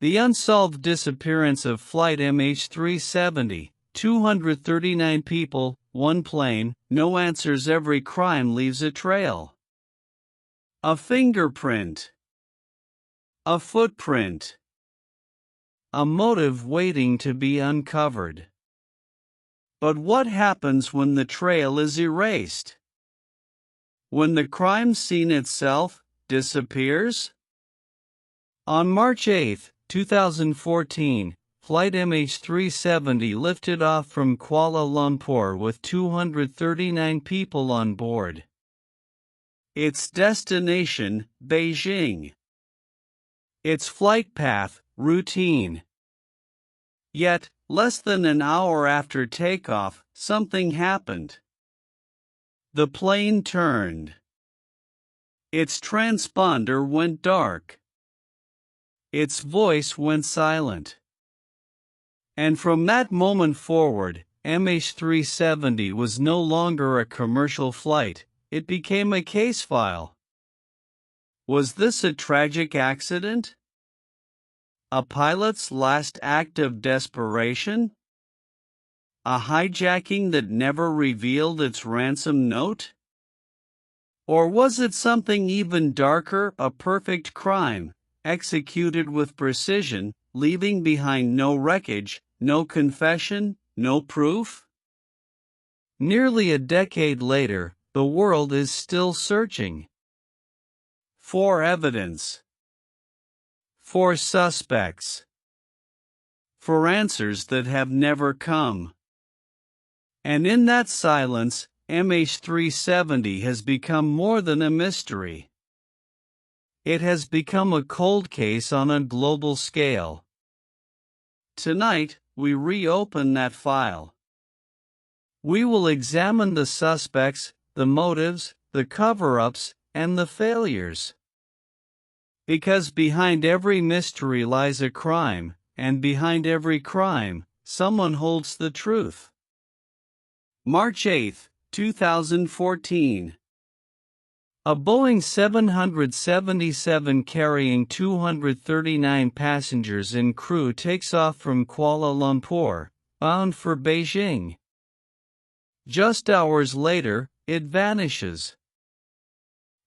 The unsolved disappearance of Flight MH370, 239 people, one plane, no answers. Every crime leaves a trail. A fingerprint. A footprint. A motive waiting to be uncovered. But what happens when the trail is erased? When the crime scene itself disappears? On March 8, 2014, Flight MH370 lifted off from Kuala Lumpur with 239 people on board. Its destination, Beijing. Its flight path, routine. Yet, less than an hour after takeoff, something happened. The plane turned. Its transponder went dark. Its voice went silent. And from that moment forward, MH370 was no longer a commercial flight, it became a case file. Was this a tragic accident? A pilot's last act of desperation? A hijacking that never revealed its ransom note? Or was it something even darker, a perfect crime, executed with precision, leaving behind no wreckage, no confession, no proof? Nearly a decade later, the world is still searching for evidence, for suspects, for answers that have never come. And in that silence, MH370 has become more than a mystery. It has become a cold case on a global scale. Tonight, we reopen that file. We will examine the suspects, the motives, the cover-ups, and the failures. Because behind every mystery lies a crime, and behind every crime, someone holds the truth. March 8, 2014. A Boeing 777 carrying 239 passengers and crew takes off from Kuala Lumpur, bound for Beijing. Just hours later, it vanishes.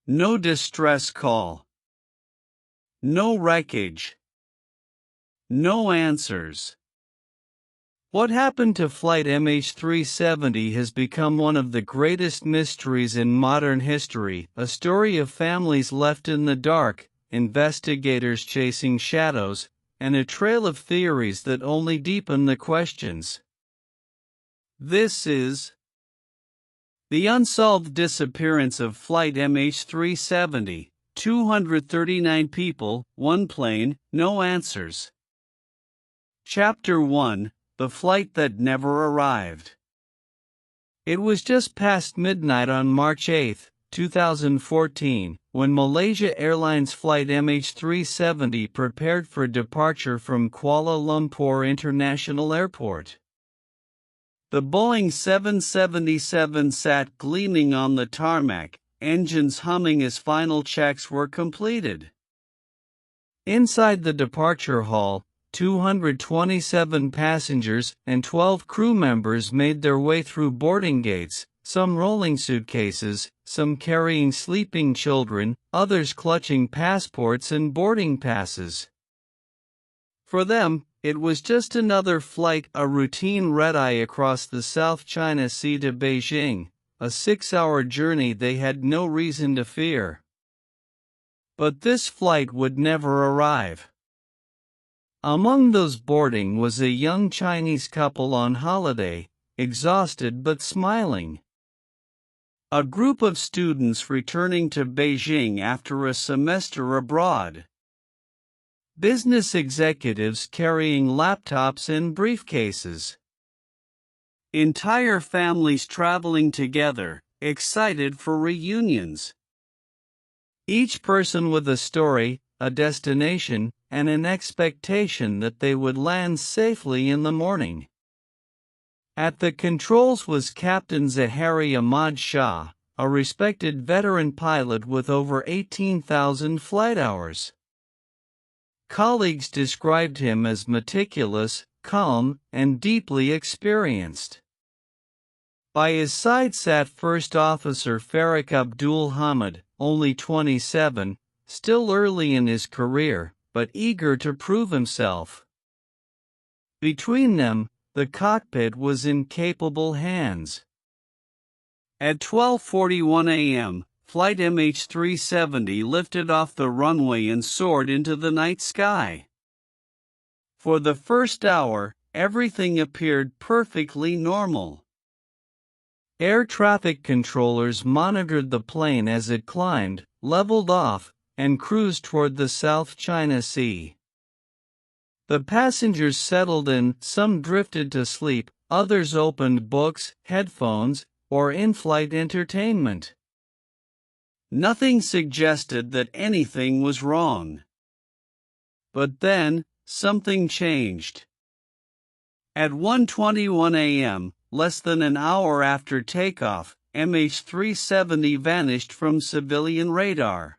No distress call. No wreckage. No answers. What happened to Flight MH370 has become one of the greatest mysteries in modern history, a story of families left in the dark, investigators chasing shadows, and a trail of theories that only deepen the questions. This is The Unsolved Disappearance of Flight MH370, 239 people, one plane, no answers. Chapter 1. The Flight That Never Arrived. It was just past midnight on March 8, 2014, when Malaysia Airlines Flight MH370 prepared for departure from Kuala Lumpur International Airport. The Boeing 777 sat gleaming on the tarmac, engines humming as final checks were completed. Inside the departure hall, 227 passengers and 12 crew members made their way through boarding gates, some rolling suitcases, some carrying sleeping children, others clutching passports and boarding passes. For them, it was just another flight, a routine red-eye across the South China Sea to Beijing, a 6-hour journey they had no reason to fear. But this flight would never arrive. Among those boarding was a young Chinese couple on holiday, exhausted but smiling. A group of students returning to Beijing after a semester abroad. Business executives carrying laptops and briefcases. Entire families traveling together, excited for reunions. Each person with a story, a destination, and an expectation that they would land safely in the morning. At the controls was Captain Zahari Ahmad Shah, a respected veteran pilot with over 18,000 flight hours. Colleagues described him as meticulous, calm, and deeply experienced. By his side sat First Officer Farrokh Abdul Hamid, only 27, still early in his career, but eager to prove himself. Between them, the cockpit was in capable hands. At 12:41 a.m., Flight MH370 lifted off the runway and soared into the night sky. For the first hour, everything appeared perfectly normal. Air traffic controllers monitored the plane as it climbed, leveled off, and cruised toward the South China Sea. The passengers settled in, some drifted to sleep, others opened books, headphones, or in-flight entertainment. Nothing suggested that anything was wrong. But then, something changed. At 1:21 a.m., less than an hour after takeoff, MH370 vanished from civilian radar.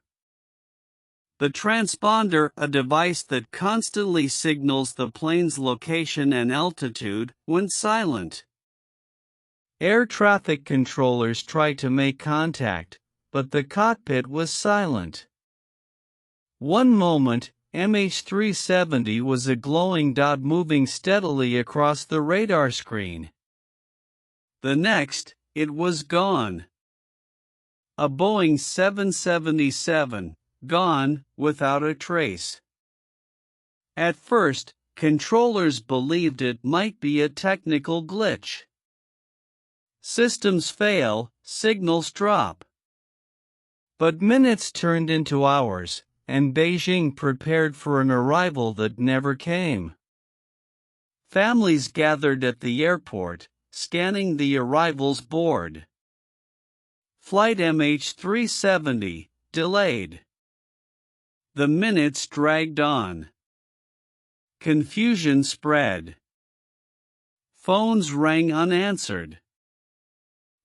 The transponder, a device that constantly signals the plane's location and altitude, went silent. Air traffic controllers tried to make contact, but the cockpit was silent. One moment, MH370 was a glowing dot moving steadily across the radar screen. The next, it was gone. A Boeing 777, gone, without a trace. At first, controllers believed it might be a technical glitch. Systems fail, signals drop. But minutes turned into hours, and Beijing prepared for an arrival that never came. Families gathered at the airport, scanning the arrivals board. Flight MH370, delayed. The minutes dragged on. Confusion spread. Phones rang unanswered.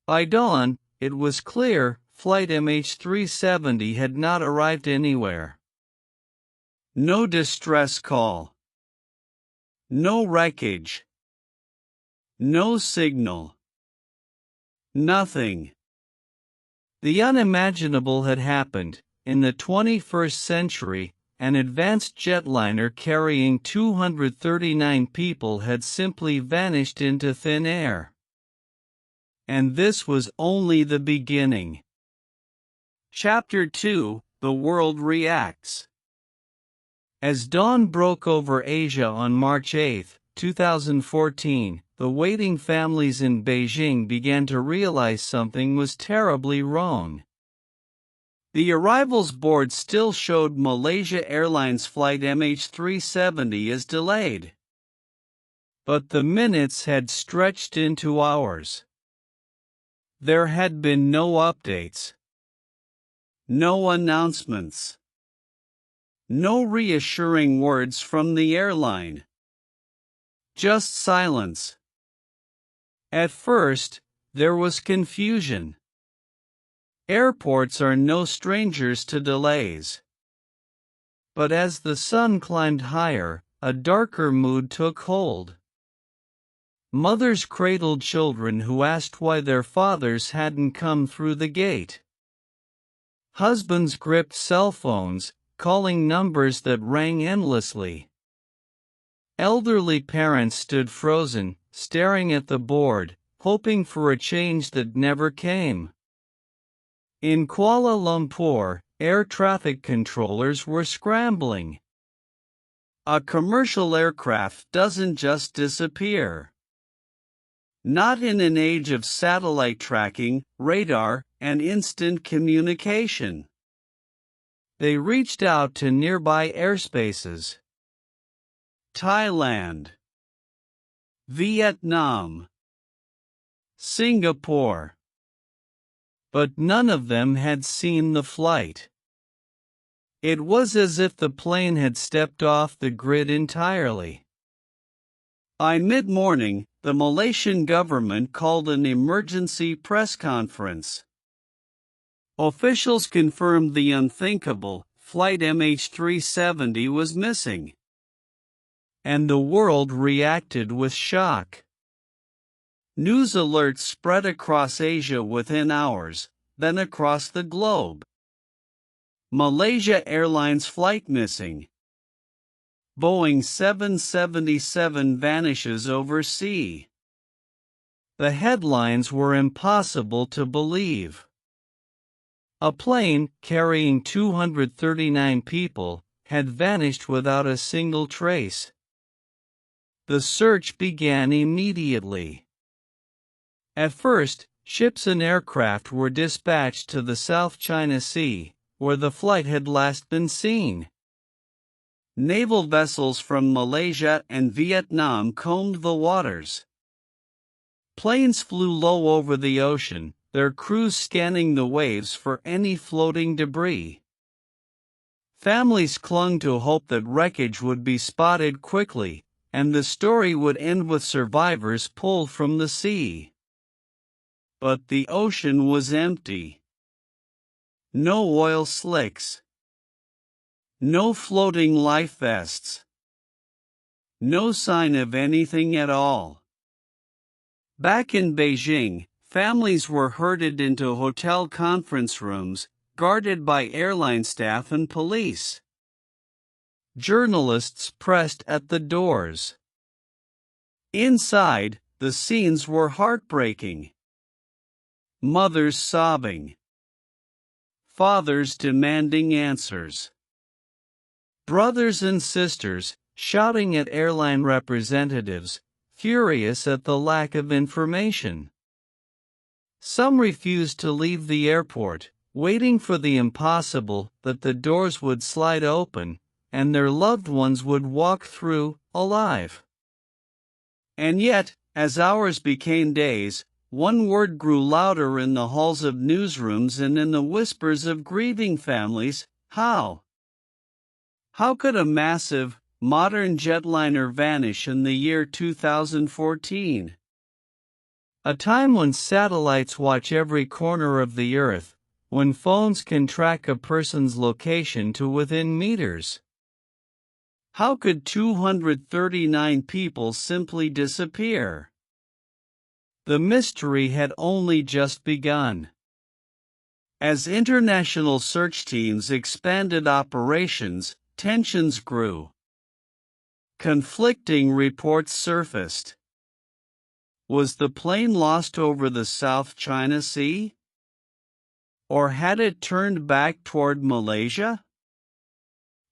By dawn, it was clear Flight MH370 had not arrived anywhere. No distress call. No wreckage. No signal. Nothing. The unimaginable had happened. In the 21st century, an advanced jetliner carrying 239 people had simply vanished into thin air. And this was only the beginning. Chapter 2: The World Reacts. As dawn broke over Asia on March 8, 2014, the waiting families in Beijing began to realize something was terribly wrong. The arrivals board still showed Malaysia Airlines Flight MH370 as delayed. But the minutes had stretched into hours. There had been no updates. No announcements. No reassuring words from the airline. Just silence. At first, there was confusion. Airports are no strangers to delays. But as the sun climbed higher, a darker mood took hold. Mothers cradled children who asked why their fathers hadn't come through the gate. Husbands gripped cell phones, calling numbers that rang endlessly. Elderly parents stood frozen, staring at the board, hoping for a change that never came. In Kuala Lumpur, air traffic controllers were scrambling. A commercial aircraft doesn't just disappear. Not in an age of satellite tracking, radar, and instant communication. They reached out to nearby airspaces. Thailand, Vietnam, Singapore. But none of them had seen the flight. It was as if the plane had stepped off the grid entirely. By mid-morning, the Malaysian government called an emergency press conference. Officials confirmed the unthinkable. Flight MH370 was missing. And the world reacted with shock. News alerts spread across Asia within hours, then across the globe. Malaysia Airlines flight missing. Boeing 777 vanishes over sea. The headlines were impossible to believe. A plane, carrying 239 people, had vanished without a single trace. The search began immediately. At first, ships and aircraft were dispatched to the South China Sea, where the flight had last been seen. Naval vessels from Malaysia and Vietnam combed the waters. Planes flew low over the ocean, their crews scanning the waves for any floating debris. Families clung to hope that wreckage would be spotted quickly, and the story would end with survivors pulled from the sea. But the ocean was empty. No oil slicks. No floating life vests. No sign of anything at all. Back in Beijing, families were herded into hotel conference rooms, guarded by airline staff and police. Journalists pressed at the doors. Inside, the scenes were heartbreaking. Mothers sobbing. Fathers demanding answers. Brothers and sisters shouting at airline representatives, furious at the lack of information. Some refused to leave the airport, waiting for the impossible, that the doors would slide open, and their loved ones would walk through, alive. And yet, as hours became days, one word grew louder in the halls of newsrooms and in the whispers of grieving families: how? How could a massive, modern jetliner vanish in the year 2014? A time when satellites watch every corner of the earth, when phones can track a person's location to within meters. How could 239 people simply disappear? The mystery had only just begun. As international search teams expanded operations, tensions grew. Conflicting reports surfaced. Was the plane lost over the South China Sea? Or had it turned back toward Malaysia?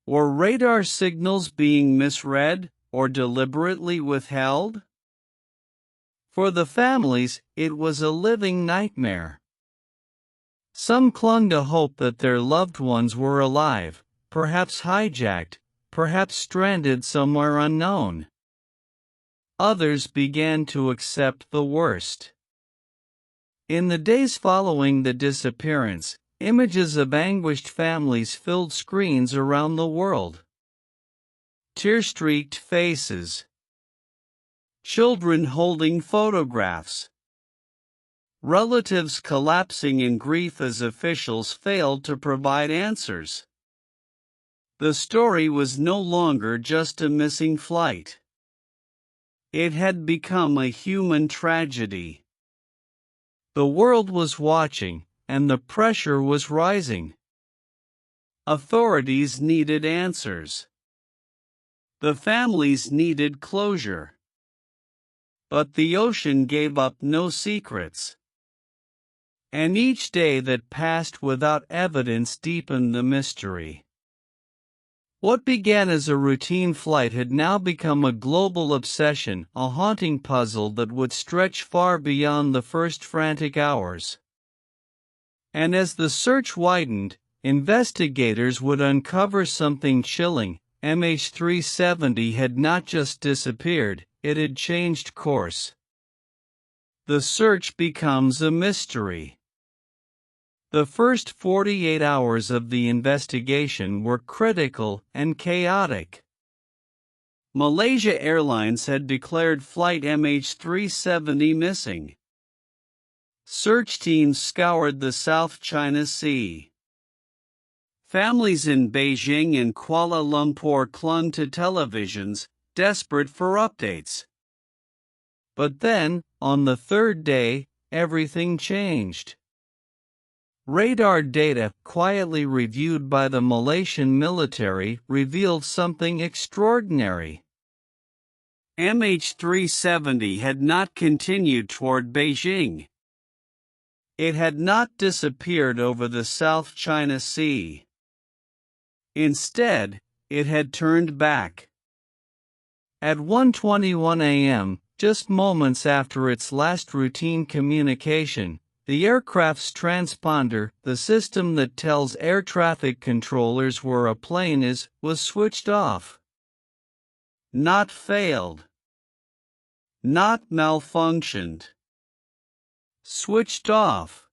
Were radar signals being misread or deliberately withheld? For the families, it was a living nightmare. Some clung to hope that their loved ones were alive, perhaps hijacked, perhaps stranded somewhere unknown. Others began to accept the worst. In the days following the disappearance, images of anguished families filled screens around the world. Tear-streaked faces. Children holding photographs. Relatives collapsing in grief as officials failed to provide answers. The story was no longer just a missing flight. It had become a human tragedy. The world was watching, and the pressure was rising. Authorities needed answers. The families needed closure. But the ocean gave up no secrets. And each day that passed without evidence deepened the mystery. What began as a routine flight had now become a global obsession, a haunting puzzle that would stretch far beyond the first frantic hours. And as the search widened, investigators would uncover something chilling. MH370 had not just disappeared, it had changed course. The search becomes a mystery. The first 48 hours of the investigation were critical and chaotic. Malaysia Airlines had declared flight MH370 missing. Search teams scoured the South China Sea. Families in Beijing and Kuala Lumpur clung to televisions, desperate for updates. But then, on the third day, everything changed. Radar data, quietly reviewed by the Malaysian military, revealed something extraordinary. MH370 had not continued toward Beijing. It had not disappeared over the South China Sea. Instead, it had turned back. At 1:21 a.m., just moments after its last routine communication, the aircraft's transponder, the system that tells air traffic controllers where a plane is, was switched off. Not failed. Not malfunctioned. Switched off.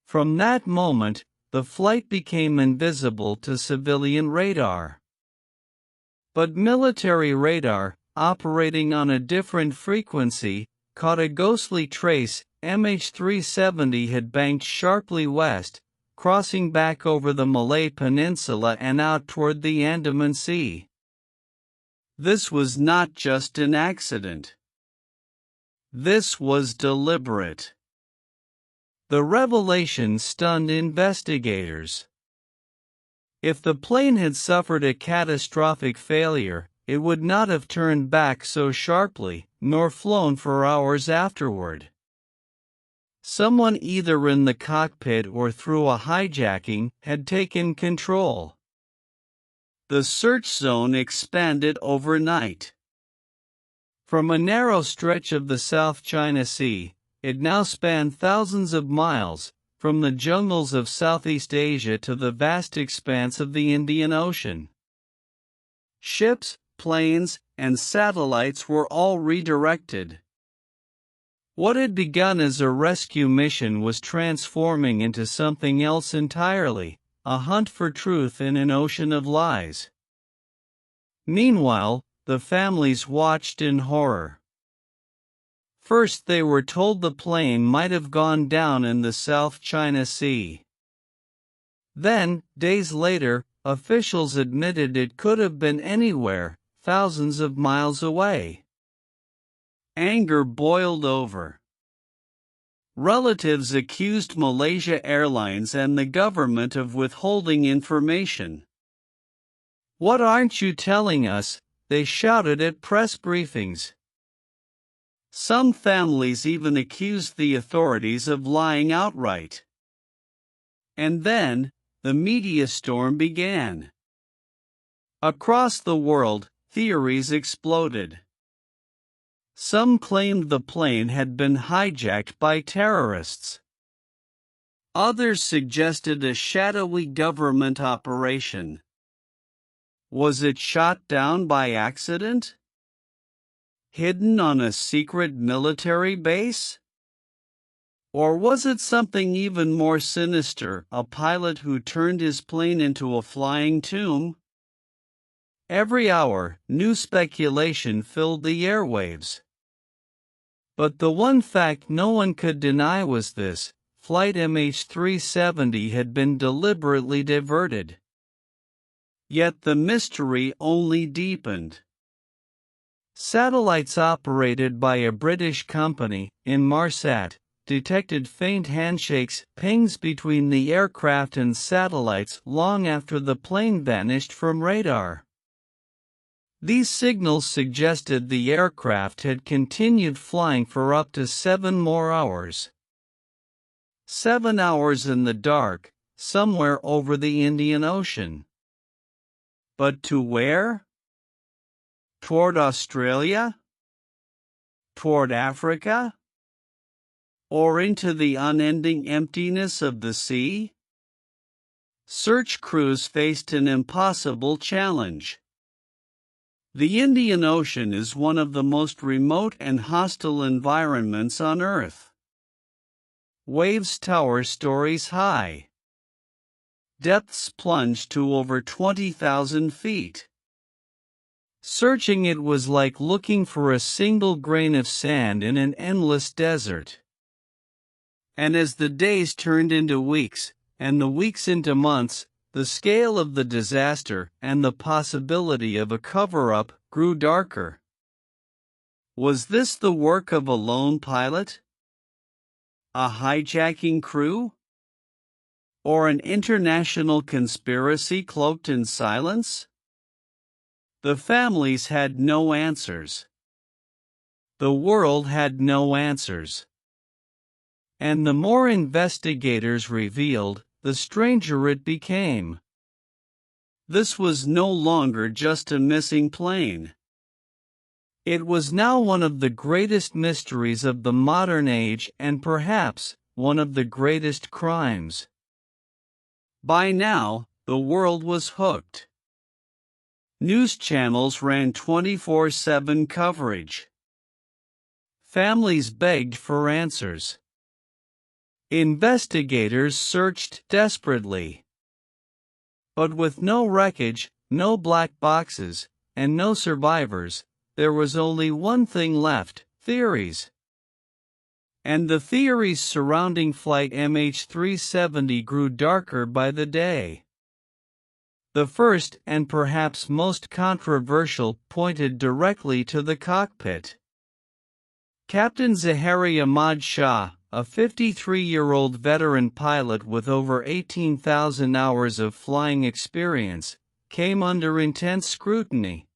From that moment, the flight became invisible to civilian radar. But military radar, operating on a different frequency, caught a ghostly trace. MH370 had banked sharply west, crossing back over the Malay Peninsula and out toward the Andaman Sea. This was not just an accident. This was deliberate. The revelation stunned investigators. If the plane had suffered a catastrophic failure, it would not have turned back so sharply, nor flown for hours afterward. Someone either in the cockpit or through a hijacking had taken control. The search zone expanded overnight. From a narrow stretch of the South China Sea, it now spanned thousands of miles, from the jungles of Southeast Asia to the vast expanse of the Indian Ocean. Ships, planes, and satellites were all redirected. What had begun as a rescue mission was transforming into something else entirely, a hunt for truth in an ocean of lies. Meanwhile, the families watched in horror. First, they were told the plane might have gone down in the South China Sea. Then, days later, officials admitted it could have been anywhere, thousands of miles away. Anger boiled over. Relatives accused Malaysia Airlines and the government of withholding information. "What aren't you telling us?" they shouted at press briefings. Some families even accused the authorities of lying outright. And then, the media storm began. Across the world, theories exploded. Some claimed the plane had been hijacked by terrorists. Others suggested a shadowy government operation. Was it shot down by accident? Hidden on a secret military base? Or was it something even more sinister, a pilot who turned his plane into a flying tomb? Every hour, new speculation filled the airwaves. But the one fact no one could deny was this: Flight MH370 had been deliberately diverted. Yet the mystery only deepened. Satellites operated by a British company, Inmarsat, detected faint handshakes, pings between the aircraft and satellites long after the plane vanished from radar. These signals suggested the aircraft had continued flying for up to 7 more hours. 7 hours in the dark, somewhere over the Indian Ocean. But to where? Toward Australia? Toward Africa? Or into the unending emptiness of the sea? Search crews faced an impossible challenge. The Indian Ocean is one of the most remote and hostile environments on Earth. Waves tower stories high. Depths plunge to over 20,000 feet. Searching it was like looking for a single grain of sand in an endless desert. And as the days turned into weeks, and the weeks into months, the scale of the disaster and the possibility of a cover-up grew darker. Was this the work of a lone pilot? A hijacking crew? Or an international conspiracy cloaked in silence? The families had no answers. The world had no answers. And the more investigators revealed, the stranger it became. This was no longer just a missing plane. It was now one of the greatest mysteries of the modern age and perhaps one of the greatest crimes. By now, the world was hooked. News channels ran 24/7 coverage. Families begged for answers. Investigators searched desperately. But with no wreckage, no black boxes, and no survivors, there was only one thing left: theories. And the theories surrounding Flight MH370 grew darker by the day. The first, and perhaps most controversial, pointed directly to the cockpit. Captain Zahari Ahmad Shah, a 53-year-old veteran pilot with over 18,000 hours of flying experience, came under intense scrutiny.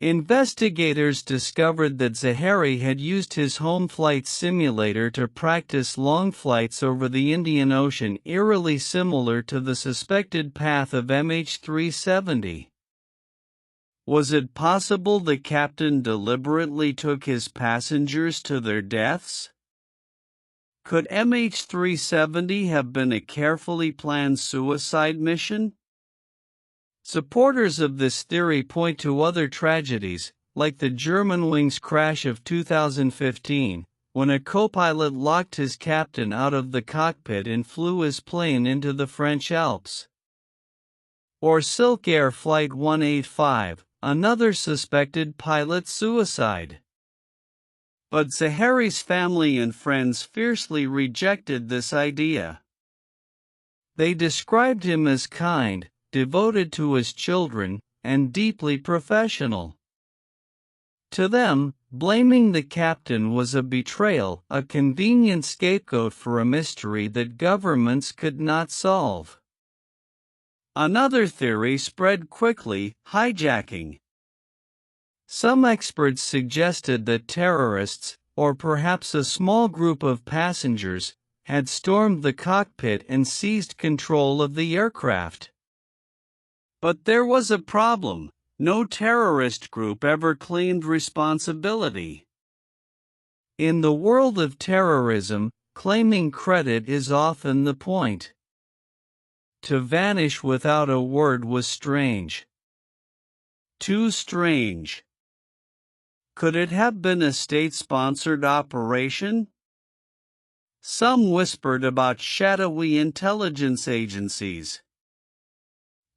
Investigators discovered that Zahari had used his home flight simulator to practice long flights over the Indian Ocean, eerily similar to the suspected path of MH370. Was it possible the captain deliberately took his passengers to their deaths? Could MH370 have been a carefully planned suicide mission? Supporters of this theory point to other tragedies, like the Germanwings crash of 2015, when a co-pilot locked his captain out of the cockpit and flew his plane into the French Alps. Or Silk Air Flight 185, another suspected pilot suicide. But Zahari's family and friends fiercely rejected this idea. They described him as kind, devoted to his children, and deeply professional. To them, blaming the captain was a betrayal, a convenient scapegoat for a mystery that governments could not solve. Another theory spread quickly: hijacking. Some experts suggested that terrorists, or perhaps a small group of passengers, had stormed the cockpit and seized control of the aircraft. But there was a problem: no terrorist group ever claimed responsibility. In the world of terrorism, claiming credit is often the point. To vanish without a word was strange. Too strange. Could it have been a state-sponsored operation? Some whispered about shadowy intelligence agencies.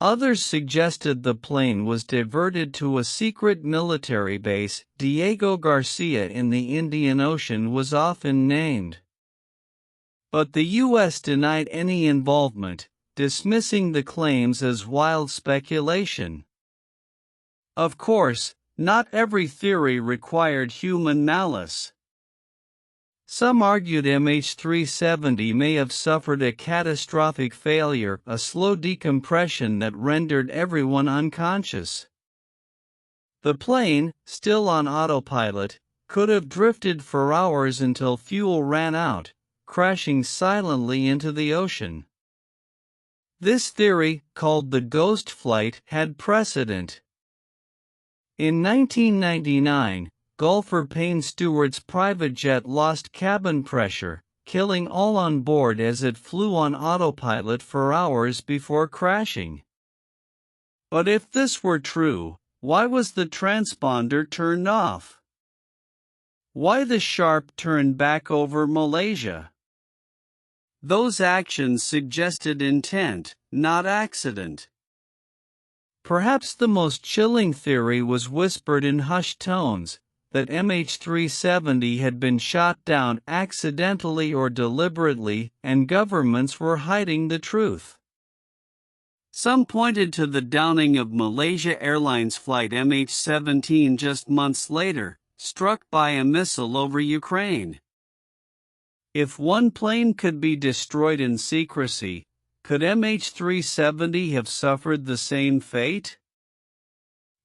Others suggested the plane was diverted to a secret military base. Diego Garcia in the Indian Ocean was often named. But the U.S. denied any involvement, dismissing the claims as wild speculation. Of course, not every theory required human malice. Some argued MH370 may have suffered a catastrophic failure, a slow decompression that rendered everyone unconscious. The plane, still on autopilot, could have drifted for hours until fuel ran out, crashing silently into the ocean. This theory, called the ghost flight, had precedent. In 1999, golfer Payne Stewart's private jet lost cabin pressure, killing all on board as it flew on autopilot for hours before crashing. But if this were true, why was the transponder turned off? Why the sharp turn back over Malaysia? Those actions suggested intent, not accident. Perhaps the most chilling theory was whispered in hushed tones, that MH370 had been shot down accidentally or deliberately, and governments were hiding the truth. Some pointed to the downing of Malaysia Airlines Flight MH370 just months later, struck by a missile over Ukraine. If one plane could be destroyed in secrecy, could MH370 have suffered the same fate?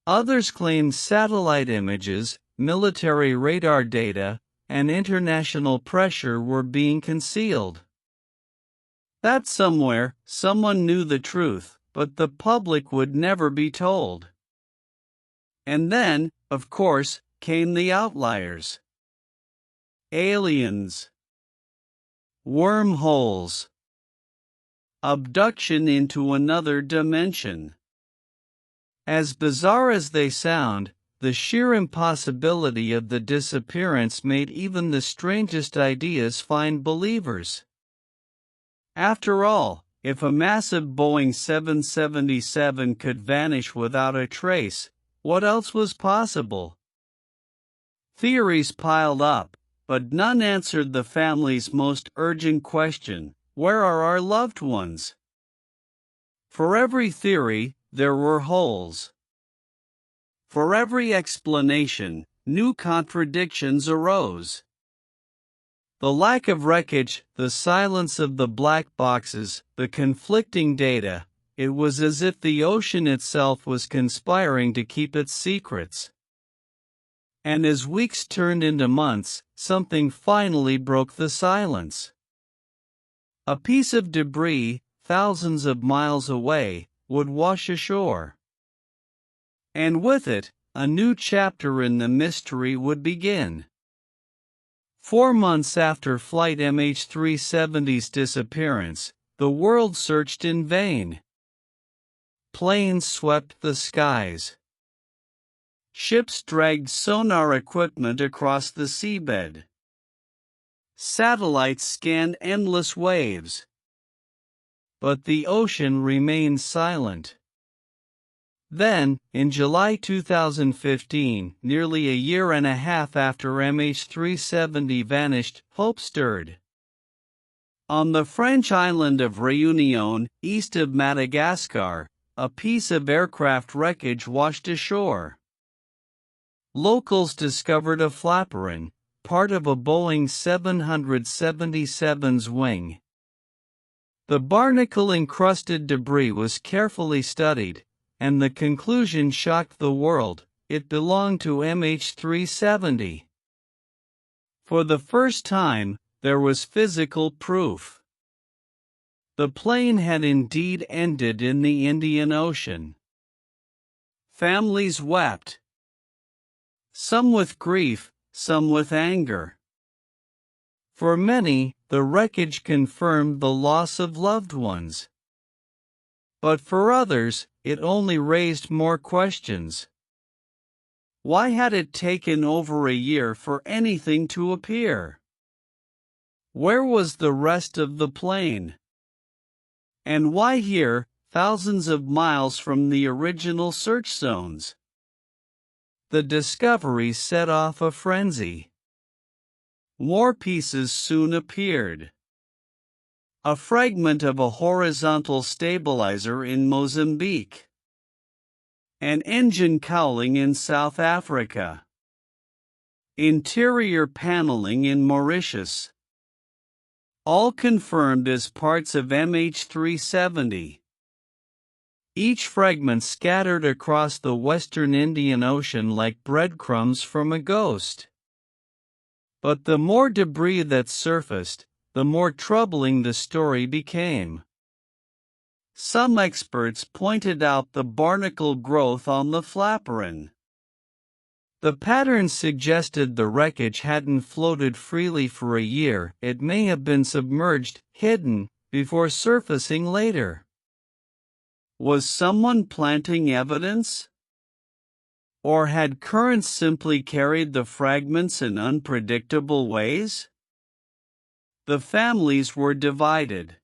Others claimed satellite images, military radar data, and international pressure were being concealed. That somewhere, someone knew the truth, but the public would never be told. And then, of course, came the outliers. Aliens. Wormholes. Abduction into another dimension. As bizarre as they sound, the sheer impossibility of the disappearance made even the strangest ideas find believers. After all, if a massive Boeing 777 could vanish without a trace, what else was possible? Theories piled up, but none answered the family's most urgent question: where are our loved ones? For every theory, there were holes. For every explanation, new contradictions arose. The lack of wreckage, the silence of the black boxes, the conflicting data, it was as if the ocean itself was conspiring to keep its secrets. And as weeks turned into months, something finally broke the silence. A piece of debris, thousands of miles away, would wash ashore. And with it, a new chapter in the mystery would begin. 4 months after Flight MH370's disappearance, the world searched in vain. Planes swept the skies. Ships dragged sonar equipment across the seabed. Satellites scanned endless waves. But the ocean remained silent. Then, in July 2015, nearly a year and a half after MH370 vanished, hope stirred. On the French island of Réunion, east of Madagascar, a piece of aircraft wreckage washed ashore. Locals discovered a flaperon, part of a Boeing 777's wing. The barnacle-encrusted debris was carefully studied, and the conclusion shocked the world: it belonged to MH370. For the first time, there was physical proof. The plane had indeed ended in the Indian Ocean. Families wept. Some with grief, some with anger. For many, the wreckage confirmed the loss of loved ones. But for others, it only raised more questions. Why had it taken over a year for anything to appear? Where was the rest of the plane? And why here, thousands of miles from the original search zones? The discovery set off a frenzy. More pieces soon appeared. A fragment of a horizontal stabilizer in Mozambique. An engine cowling in South Africa. Interior paneling in Mauritius. All confirmed as parts of MH370. Each fragment scattered across the western Indian Ocean like breadcrumbs from a ghost. But the more debris that surfaced, the more troubling the story became. Some experts pointed out the barnacle growth on the flaperon. The pattern suggested the wreckage hadn't floated freely for a year. It may have been submerged, hidden, before surfacing later. Was someone planting evidence? Or had currents simply carried the fragments in unpredictable ways? The families were divided.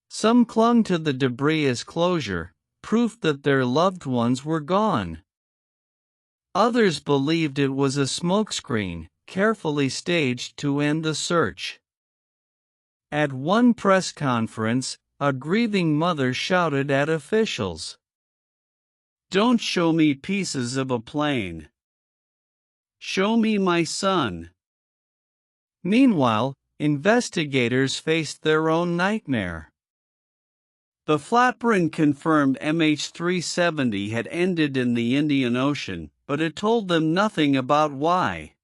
Some clung to the debris as closure, proof that their loved ones were gone. Others believed it was a smokescreen, carefully staged to end the search. At one press conference, a grieving mother shouted at officials. "Don't show me pieces of a plane. Show me my son." Meanwhile, investigators faced their own nightmare. The Flatbrand confirmed MH370 had ended in the Indian Ocean, but it told them nothing about why.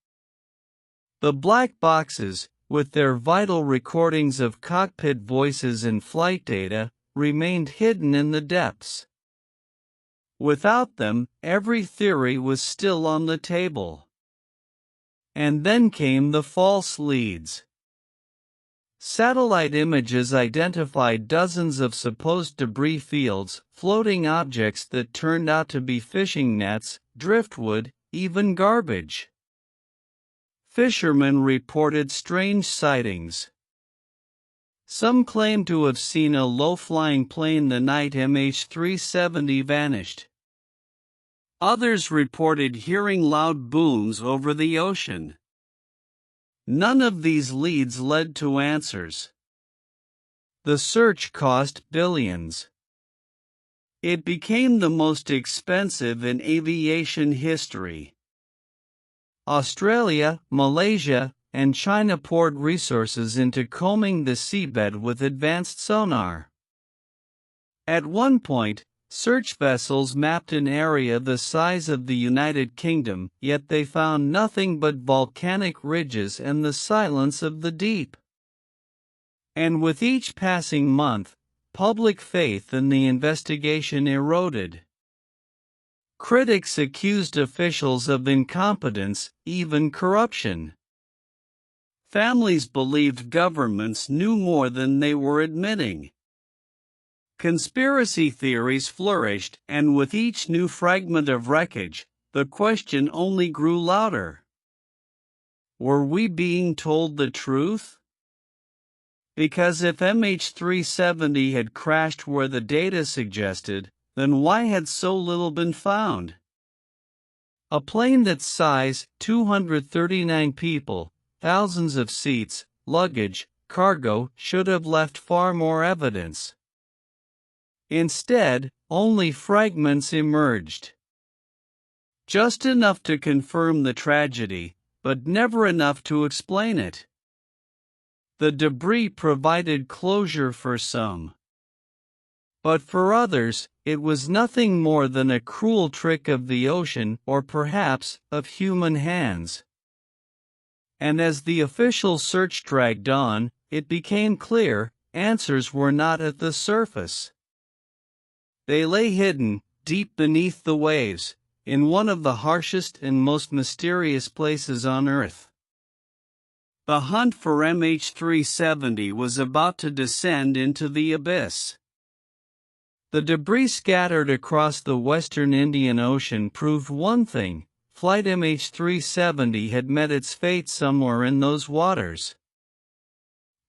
The black boxes, with their vital recordings of cockpit voices and flight data, remained hidden in the depths. Without them, every theory was still on the table. And then came the false leads. Satellite images identified dozens of supposed debris fields, floating objects that turned out to be fishing nets, driftwood, even garbage. Fishermen reported strange sightings. Some claimed to have seen a low-flying plane the night MH370 vanished. Others reported hearing loud booms over the ocean. None of these leads led to answers. The search cost billions. It became the most expensive in aviation history. Australia, Malaysia, and China poured resources into combing the seabed with advanced sonar. At one point, search vessels mapped an area the size of the United Kingdom, yet they found nothing but volcanic ridges and the silence of the deep. And with each passing month, public faith in the investigation eroded. Critics accused officials of incompetence, even corruption. Families believed governments knew more than they were admitting. Conspiracy theories flourished, and with each new fragment of wreckage, the question only grew louder. Were we being told the truth? Because if MH370 had crashed where the data suggested, then why had so little been found? A plane that's size, 239 people, thousands of seats, luggage, cargo, should have left far more evidence. Instead, only fragments emerged. Just enough to confirm the tragedy, but never enough to explain it. The debris provided closure for some. But for others, it was nothing more than a cruel trick of the ocean, or perhaps, of human hands. And as the official search dragged on, it became clear, answers were not at the surface. They lay hidden, deep beneath the waves, in one of the harshest and most mysterious places on Earth. The hunt for MH370 was about to descend into the abyss. The debris scattered across the western Indian Ocean proved one thing: Flight MH370 had met its fate somewhere in those waters.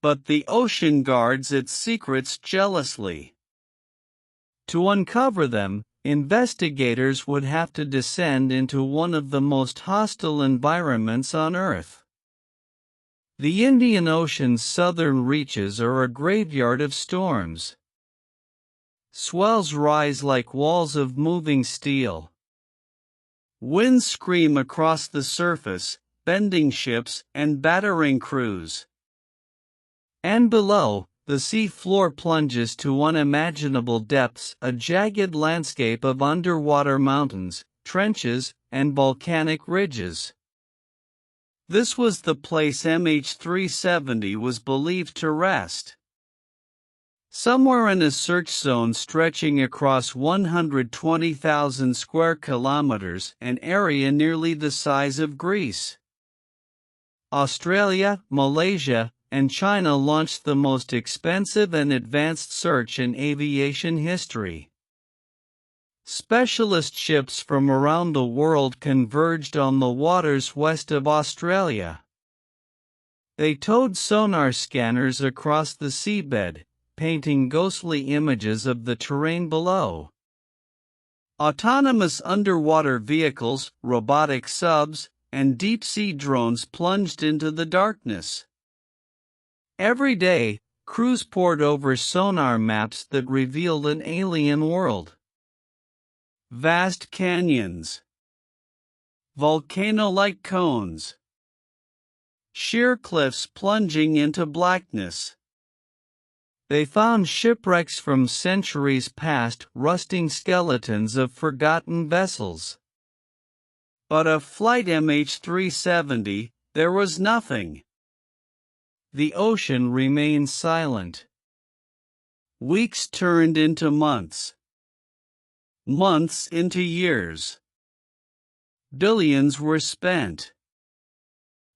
But the ocean guards its secrets jealously. To uncover them, investigators would have to descend into one of the most hostile environments on Earth. The Indian Ocean's southern reaches are a graveyard of storms. Swells rise like walls of moving steel. Winds scream across the surface, bending ships and battering crews. And below, the sea floor plunges to unimaginable depths, a jagged landscape of underwater mountains, trenches, and volcanic ridges. This was the place MH370 was believed to rest. Somewhere in a search zone stretching across 120,000 square kilometers, an area nearly the size of Greece. Australia, Malaysia, and China launched the most expensive and advanced search in aviation history. Specialist ships from around the world converged on the waters west of Australia. They towed sonar scanners across the seabed, painting ghostly images of the terrain below. Autonomous underwater vehicles, robotic subs, and deep-sea drones plunged into the darkness. Every day, crews pored over sonar maps that revealed an alien world. Vast canyons, volcano-like cones, sheer cliffs plunging into blackness. They found shipwrecks from centuries past, rusting skeletons of forgotten vessels. But of Flight MH370, there was nothing. The ocean remained silent. Weeks turned into months. Months into years. Billions were spent.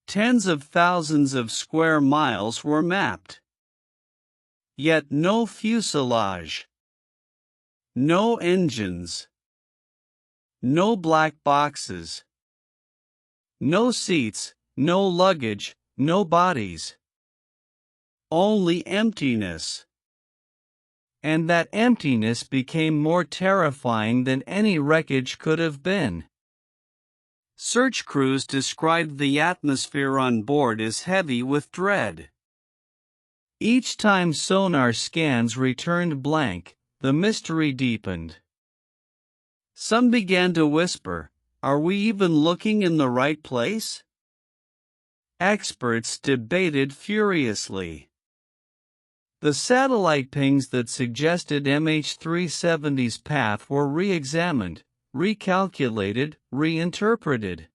Tens of thousands of square miles were mapped. Yet no fuselage. No engines. No black boxes. No seats, no luggage, no bodies. Only emptiness. And that emptiness became more terrifying than any wreckage could have been. Search crews described the atmosphere on board as heavy with dread. Each time sonar scans returned blank, the mystery deepened. Some began to whisper, "Are we even looking in the right place?" Experts debated furiously. The satellite pings that suggested MH370's path were re-examined, recalculated, reinterpreted.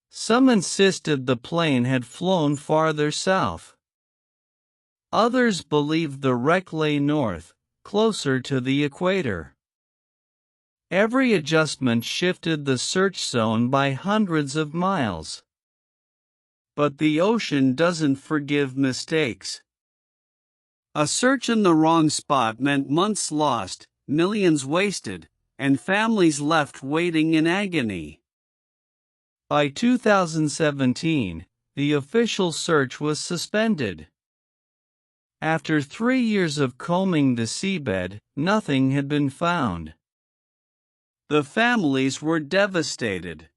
Some insisted the plane had flown farther south. Others believed the wreck lay north, closer to the equator. Every adjustment shifted the search zone by hundreds of miles. But the ocean doesn't forgive mistakes. A search in the wrong spot meant months lost, millions wasted, and families left waiting in agony. By 2017, the official search was suspended. After 3 years of combing the seabed, nothing had been found. The families were devastated.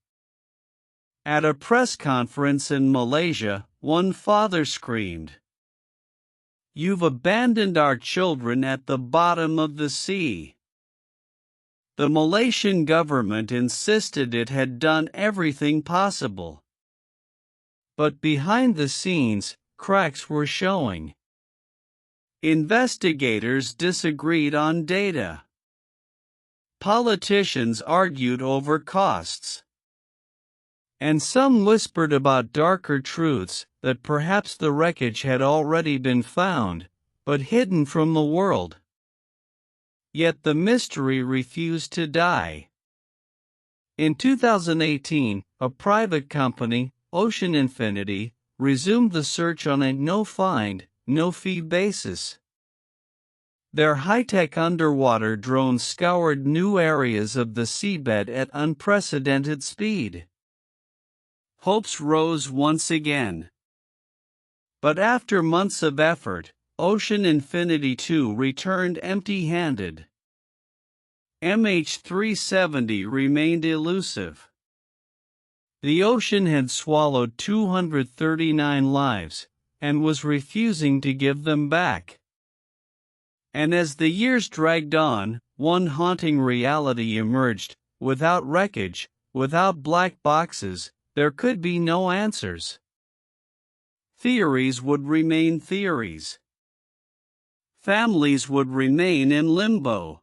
At a press conference in Malaysia, one father screamed, "You've abandoned our children at the bottom of the sea." The Malaysian government insisted it had done everything possible. But behind the scenes, cracks were showing. Investigators disagreed on data. Politicians argued over costs. And some whispered about darker truths, that perhaps the wreckage had already been found, but hidden from the world. Yet the mystery refused to die. In 2018, a private company, Ocean Infinity, resumed the search on a no-find, no-fee basis. Their high-tech underwater drones scoured new areas of the seabed at unprecedented speed. Hopes rose once again. But after months of effort, Ocean Infinity 2 returned empty-handed. MH370 remained elusive. The ocean had swallowed 239 lives, and was refusing to give them back. And as the years dragged on, one haunting reality emerged: without wreckage, without black boxes, there could be no answers. Theories would remain theories. Families would remain in limbo.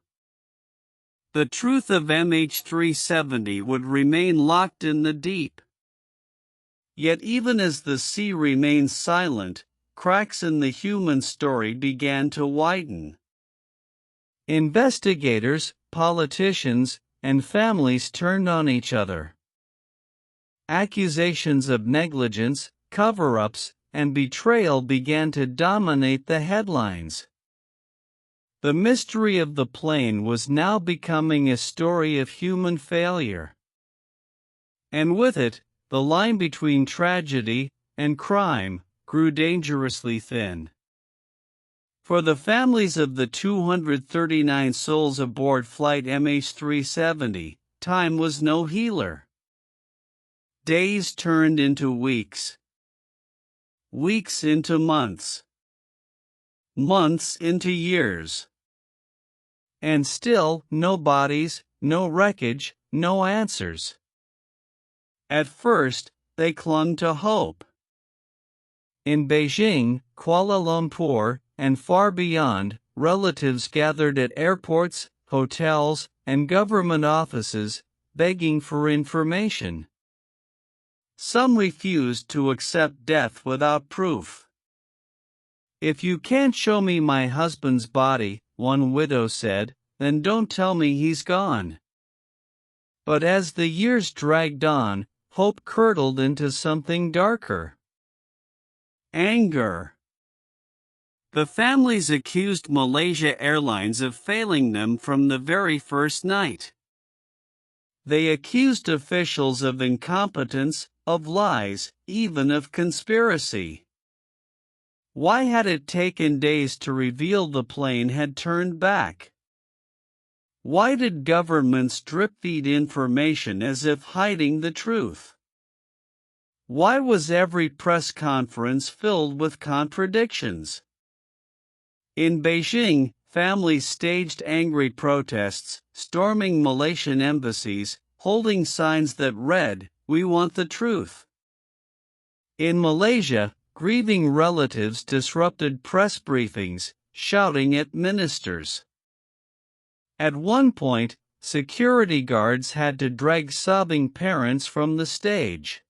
The truth of MH370 would remain locked in the deep. Yet even as the sea remained silent, cracks in the human story began to widen. Investigators, politicians, and families turned on each other. Accusations of negligence, cover-ups, and betrayal began to dominate the headlines. The mystery of the plane was now becoming a story of human failure. And with it, the line between tragedy and crime grew dangerously thin. For the families of the 239 souls aboard Flight MH370, time was no healer. Days turned into weeks. Weeks into months. months into years. And still, no bodies, no wreckage, no answers. At first, they clung to hope. In Beijing, Kuala Lumpur, and far beyond, relatives gathered at airports, hotels, and government offices, begging for information. Some refused to accept death without proof. "If you can't show me my husband's body," one widow said, "then don't tell me he's gone." But as the years dragged on, hope curdled into something darker. Anger. The families accused Malaysia Airlines of failing them from the very first night. They accused officials of incompetence, of lies, even of conspiracy. Why had it taken days to reveal the plane had turned back? Why did governments drip-feed information as if hiding the truth? Why was every press conference filled with contradictions? In Beijing, families staged angry protests, storming Malaysian embassies, holding signs that read, "We want the truth." In Malaysia, grieving relatives disrupted press briefings, shouting at ministers. At one point, security guards had to drag sobbing parents from the stage.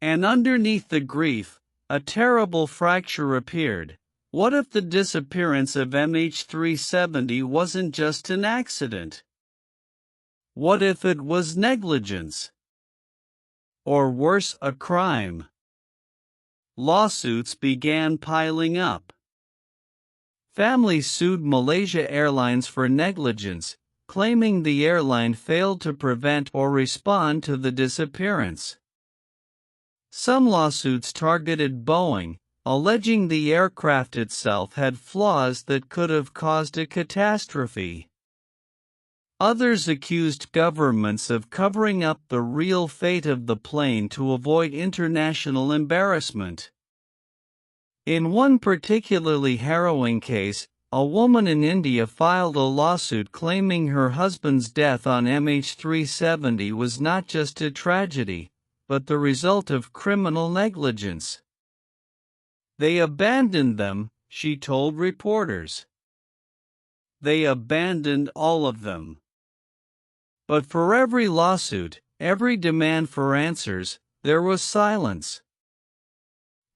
And underneath the grief, a terrible fracture appeared. What if the disappearance of MH370 wasn't just an accident? What if it was negligence? Or worse, a crime? Lawsuits began piling up. Families sued Malaysia Airlines for negligence, claiming the airline failed to prevent or respond to the disappearance. Some lawsuits targeted Boeing, alleging the aircraft itself had flaws that could have caused a catastrophe. Others accused governments of covering up the real fate of the plane to avoid international embarrassment. In one particularly harrowing case, a woman in India filed a lawsuit claiming her husband's death on MH370 was not just a tragedy, but the result of criminal negligence. "They abandoned them," she told reporters. "They abandoned all of them." But for every lawsuit, every demand for answers, there was silence.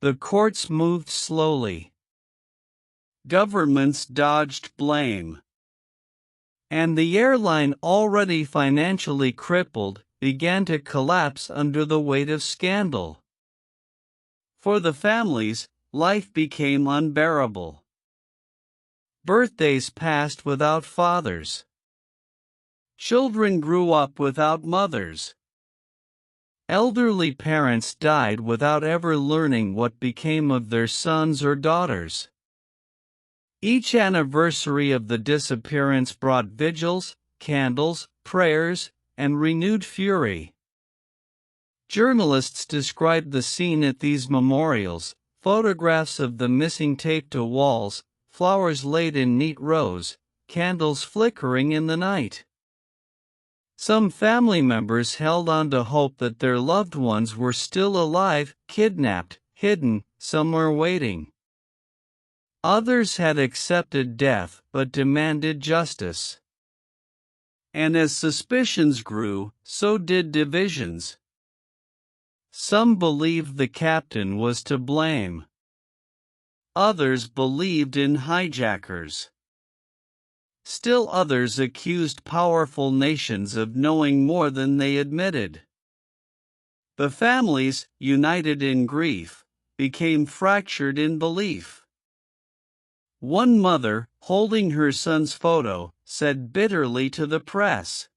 The courts moved slowly. Governments dodged blame. And the airline, already financially crippled, began to collapse under the weight of scandal. For the families, life became unbearable. Birthdays passed without fathers. Children grew up without mothers. Elderly parents died without ever learning what became of their sons or daughters. Each anniversary of the disappearance brought vigils, candles, prayers, and renewed fury. Journalists described the scene at these memorials, photographs of the missing taped to walls, flowers laid in neat rows, candles flickering in the night. Some family members held on to hope that their loved ones were still alive, kidnapped, hidden, somewhere waiting. Others had accepted death but demanded justice. And as suspicions grew, so did divisions. Some believed the captain was to blame. Others believed in hijackers. Still others accused powerful nations of knowing more than they admitted. The families, united in grief, became fractured in belief. One mother, holding her son's photo, said bitterly to the press,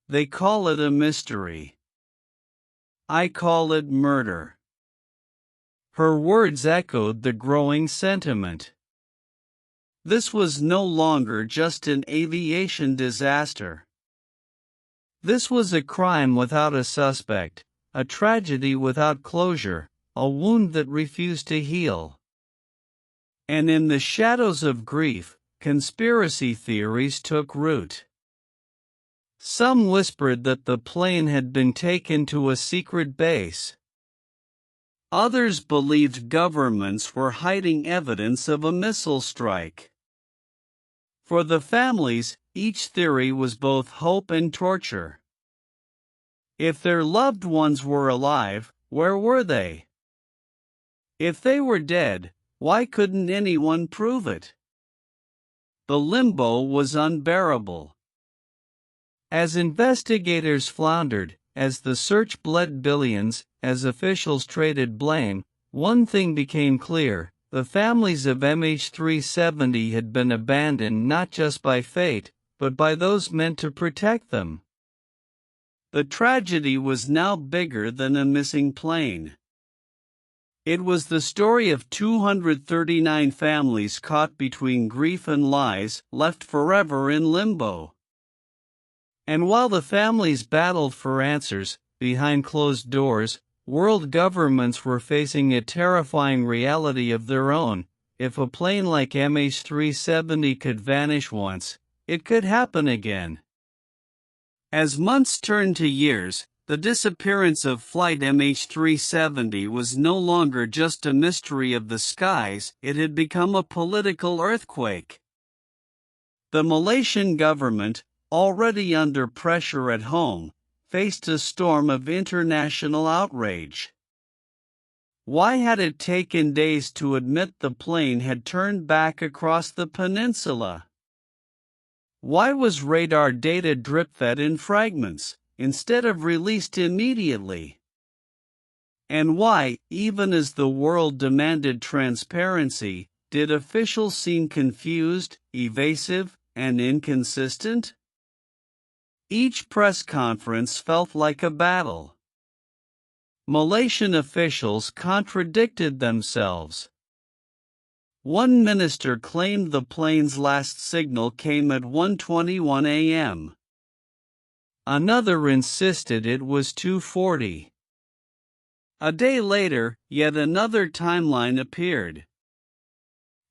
"They call it a mystery. I call it murder." Her words echoed the growing sentiment. This was no longer just an aviation disaster. This was a crime without a suspect, a tragedy without closure, a wound that refused to heal. And in the shadows of grief, conspiracy theories took root. Some whispered that the plane had been taken to a secret base. Others believed governments were hiding evidence of a missile strike. For the families, each theory was both hope and torture. If their loved ones were alive, where were they? If they were dead, why couldn't anyone prove it? The limbo was unbearable. As investigators floundered, as the search bled billions, as officials traded blame, one thing became clear: the families of MH370 had been abandoned not just by fate, but by those meant to protect them. The tragedy was now bigger than a missing plane. It was the story of 239 families caught between grief and lies, left forever in limbo. And while the families battled for answers, behind closed doors, world governments were facing a terrifying reality of their own. If a plane like MH370 could vanish once, it could happen again. As months turned to years, the disappearance of Flight MH370 was no longer just a mystery of the skies, it had become a political earthquake. The Malaysian government, already under pressure at home, faced a storm of international outrage. Why had it taken days to admit the plane had turned back across the peninsula? Why was radar data drip-fed in fragments, instead of released immediately? And why, even as the world demanded transparency, did officials seem confused, evasive, and inconsistent? Each press conference felt like a battle. Malaysian officials contradicted themselves. One minister claimed the plane's last signal came at 1:21 a.m. Another insisted it was 2:40. A day later, yet another timeline appeared.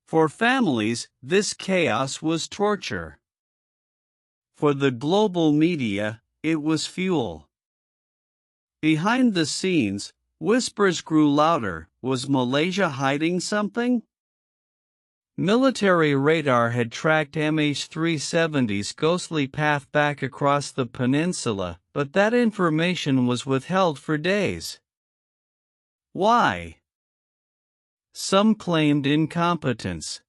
For families, this chaos was torture. For the global media, it was fuel. Behind the scenes, whispers grew louder. Was Malaysia hiding something? Military radar had tracked MH370's ghostly path back across the peninsula, but that information was withheld for days. Why? Some claimed incompetence.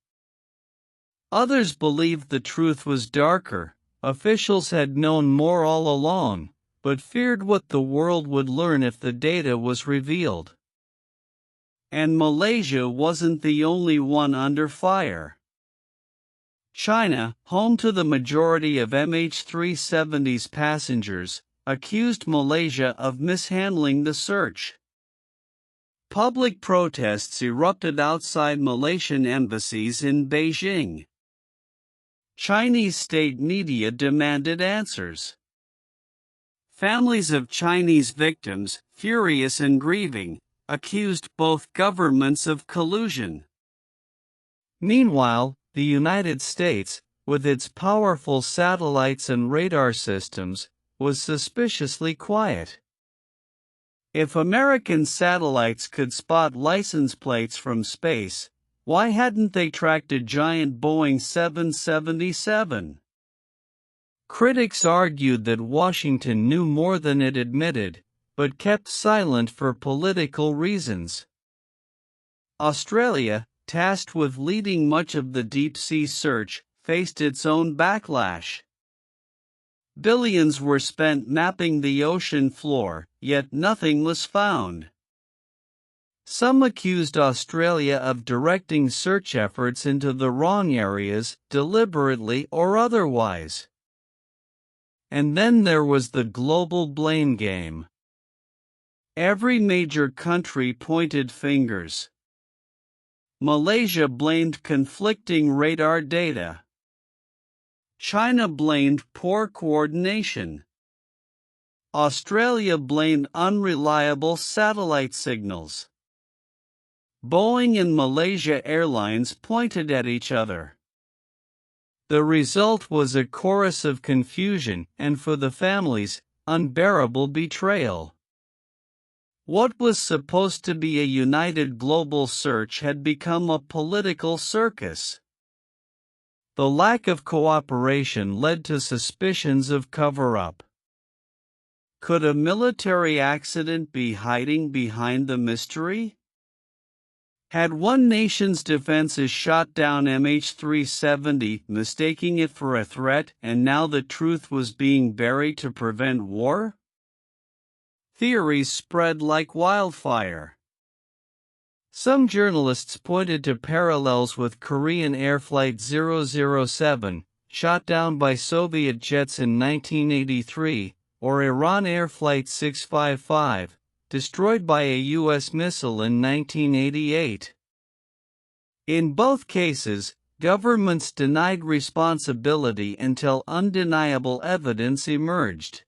Others believed the truth was darker. Officials had known more all along, but feared what the world would learn if the data was revealed. And Malaysia wasn't the only one under fire. China, home to the majority of MH370's passengers, accused Malaysia of mishandling the search. Public protests erupted outside Malaysian embassies in Beijing. Chinese state media demanded answers. Families of Chinese victims, furious and grieving, accused both governments of collusion. Meanwhile, the United States, with its powerful satellites and radar systems, was suspiciously quiet. If American satellites could spot license plates from space, why hadn't they tracked a giant Boeing 777? Critics argued that Washington knew more than it admitted, but kept silent for political reasons. Australia, tasked with leading much of the deep-sea search, faced its own backlash. Billions were spent mapping the ocean floor, yet nothing was found. Some accused Australia of directing search efforts into the wrong areas, deliberately or otherwise. And then there was the global blame game. Every major country pointed fingers. Malaysia blamed conflicting radar data. China blamed poor coordination. Australia blamed unreliable satellite signals. Boeing and Malaysia Airlines pointed at each other. The result was a chorus of confusion and, for the families, unbearable betrayal. What was supposed to be a united global search had become a political circus. The lack of cooperation led to suspicions of cover-up. Could a military accident be hiding behind the mystery? Had one nation's defenses shot down MH370, mistaking it for a threat, and now the truth was being buried to prevent war? Theories spread like wildfire. Some journalists pointed to parallels with Korean Air Flight 007, shot down by Soviet jets in 1983, or Iran Air Flight 655, destroyed by a U.S. missile in 1988. In both cases, governments denied responsibility until undeniable evidence emerged.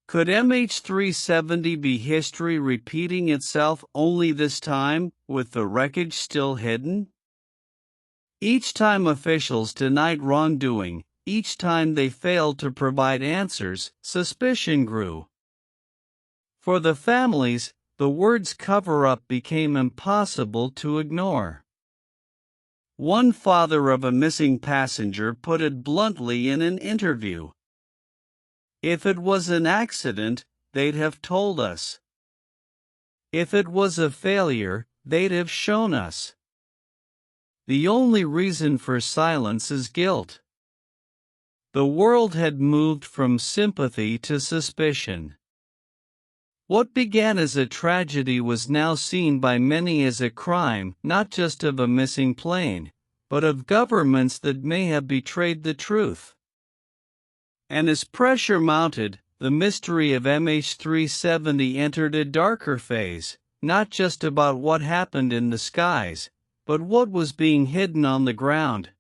Could MH370 be history repeating itself, only this time, with the wreckage still hidden? Each time officials denied wrongdoing, each time they failed to provide answers, suspicion grew. For the families, the words cover-up became impossible to ignore. One father of a missing passenger put it bluntly in an interview. "If it was an accident, they'd have told us. If it was a failure, they'd have shown us. The only reason for silence is guilt." The world had moved from sympathy to suspicion. What began as a tragedy was now seen by many as a crime, not just of a missing plane, but of governments that may have betrayed the truth. And as pressure mounted, the mystery of MH370 entered a darker phase, not just about what happened in the skies, but what was being hidden on the ground.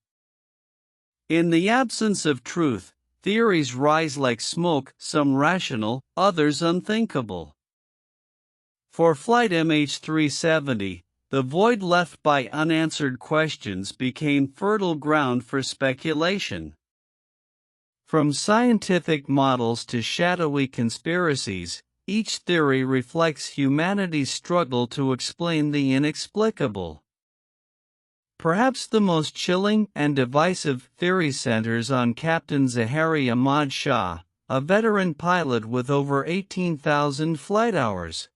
In the absence of truth, theories rise like smoke, some rational, others unthinkable. For Flight MH370, the void left by unanswered questions became fertile ground for speculation. From scientific models to shadowy conspiracies, each theory reflects humanity's struggle to explain the inexplicable. Perhaps the most chilling and divisive theory centers on Captain Zahari Ahmad Shah, a veteran pilot with over 18,000 flight hours.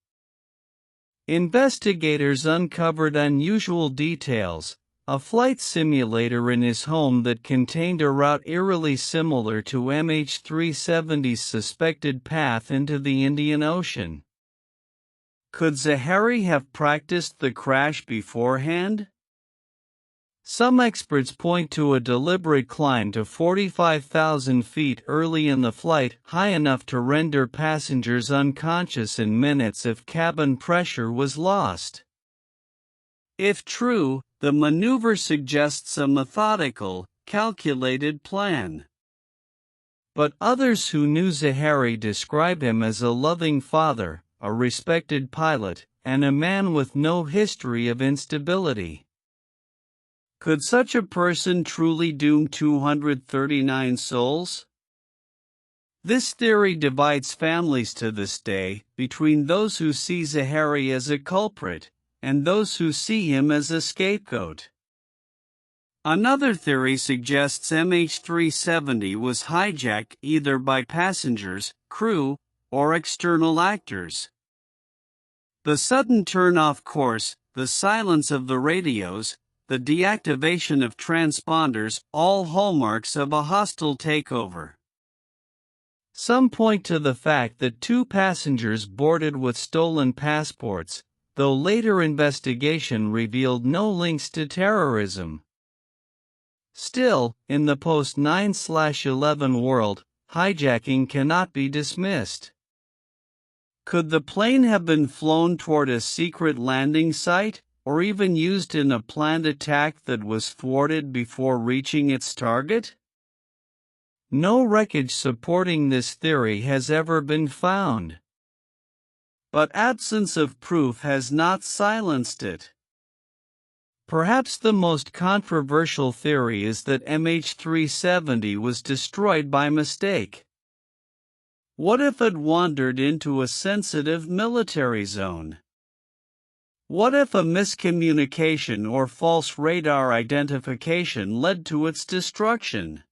Investigators uncovered unusual details: a flight simulator in his home that contained a route eerily similar to MH370's suspected path into the Indian Ocean. Could Zahari have practiced the crash beforehand? Some experts point to a deliberate climb to 45,000 feet early in the flight, high enough to render passengers unconscious in minutes if cabin pressure was lost. If true, the maneuver suggests a methodical, calculated plan. But others who knew Zahari describe him as a loving father, a respected pilot, and a man with no history of instability. Could such a person truly doom 239 souls? This theory divides families to this day, between those who see Zahari as a culprit and those who see him as a scapegoat. Another theory suggests MH370 was hijacked either by passengers, crew, or external actors. The sudden turn off course, the silence of the radios, the deactivation of transponders, all hallmarks of a hostile takeover. Some point to the fact that 2 passengers boarded with stolen passports, though later investigation revealed no links to terrorism. Still, in the post-9/11 world, hijacking cannot be dismissed. Could the plane have been flown toward a secret landing site, or even used in a planned attack that was thwarted before reaching its target? No wreckage supporting this theory has ever been found. But absence of proof has not silenced it. Perhaps the most controversial theory is that MH370 was destroyed by mistake. What if it wandered into a sensitive military zone? What if a miscommunication or false radar identification led to its destruction?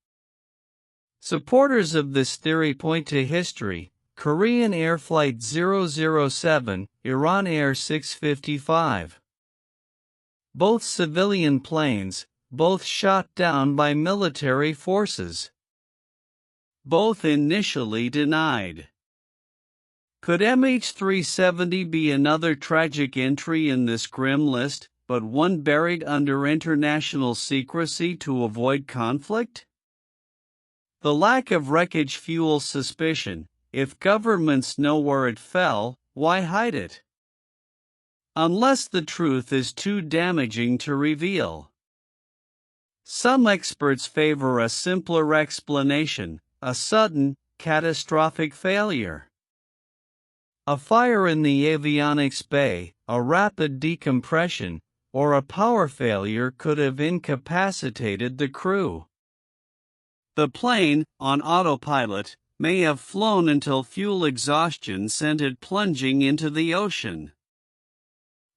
Supporters of this theory point to history: Korean Air Flight 007, Iran Air 655. Both civilian planes, both shot down by military forces. Both initially denied. Could MH370 be another tragic entry in this grim list, but one buried under international secrecy to avoid conflict? The lack of wreckage fuels suspicion. If governments know where it fell, why hide it? Unless the truth is too damaging to reveal. Some experts favor a simpler explanation: a sudden, catastrophic failure. A fire in the avionics bay, a rapid decompression, or a power failure could have incapacitated the crew. The plane, on autopilot, may have flown until fuel exhaustion sent it plunging into the ocean.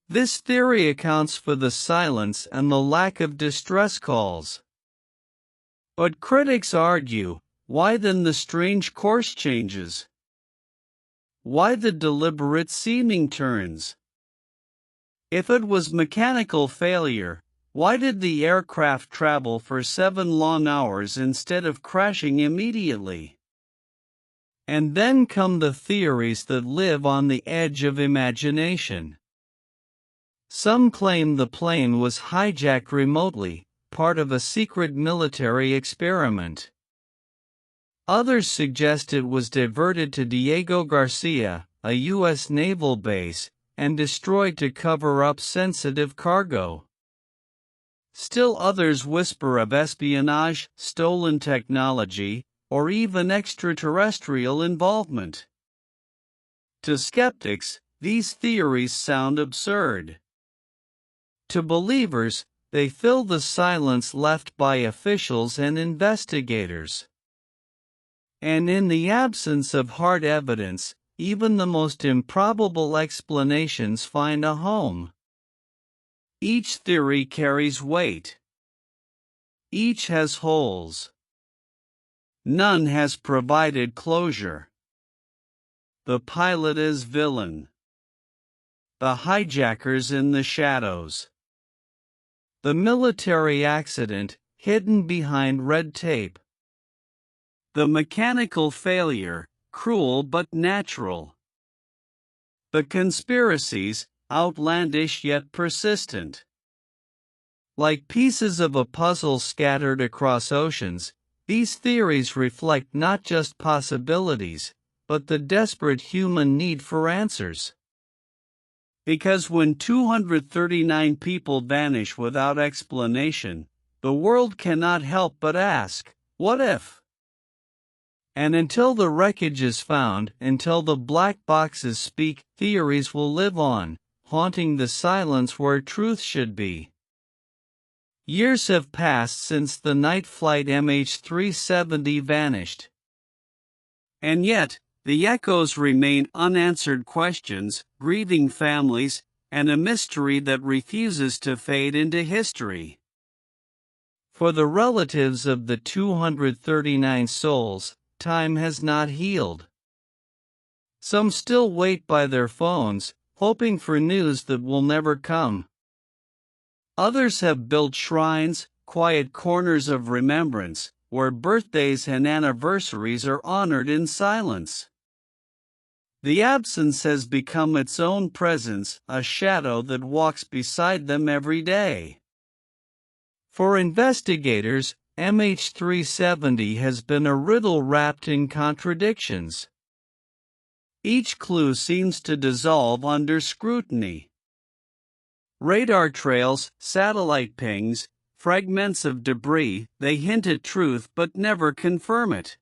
This theory accounts for the silence and the lack of distress calls. But critics argue, why then the strange course changes? Why the deliberate seeming turns? If it was mechanical failure, why did the aircraft travel for 7 long hours instead of crashing immediately? And then come the theories that live on the edge of imagination. Some claim the plane was hijacked remotely, part of a secret military experiment. Others suggest it was diverted to Diego Garcia, a U.S. naval base, and destroyed to cover up sensitive cargo. Still others whisper of espionage, stolen technology, or even extraterrestrial involvement. To skeptics, these theories sound absurd. To believers, they fill the silence left by officials and investigators. And in the absence of hard evidence, even the most improbable explanations find a home. Each theory carries weight. Each has holes. None has provided closure. The pilot is villain. The hijackers in the shadows. The military accident, hidden behind red tape. The mechanical failure, cruel but natural. The conspiracies, outlandish yet persistent. Like pieces of a puzzle scattered across oceans, these theories reflect not just possibilities, but the desperate human need for answers. Because when 239 people vanish without explanation, the world cannot help but ask, what if? And until the wreckage is found, until the black boxes speak, theories will live on, haunting the silence where truth should be. Years have passed since the night flight MH370 vanished. And yet, the echoes remain: unanswered questions, grieving families, and a mystery that refuses to fade into history. For the relatives of the 239 souls, time has not healed. Some still wait by their phones, hoping for news that will never come. Others have built shrines, quiet corners of remembrance, where birthdays and anniversaries are honored in silence. The absence has become its own presence, a shadow that walks beside them every day. For investigators, MH370 has been a riddle wrapped in contradictions. Each clue seems to dissolve under scrutiny. Radar trails, satellite pings, fragments of debris, they hint at truth but never confirm it.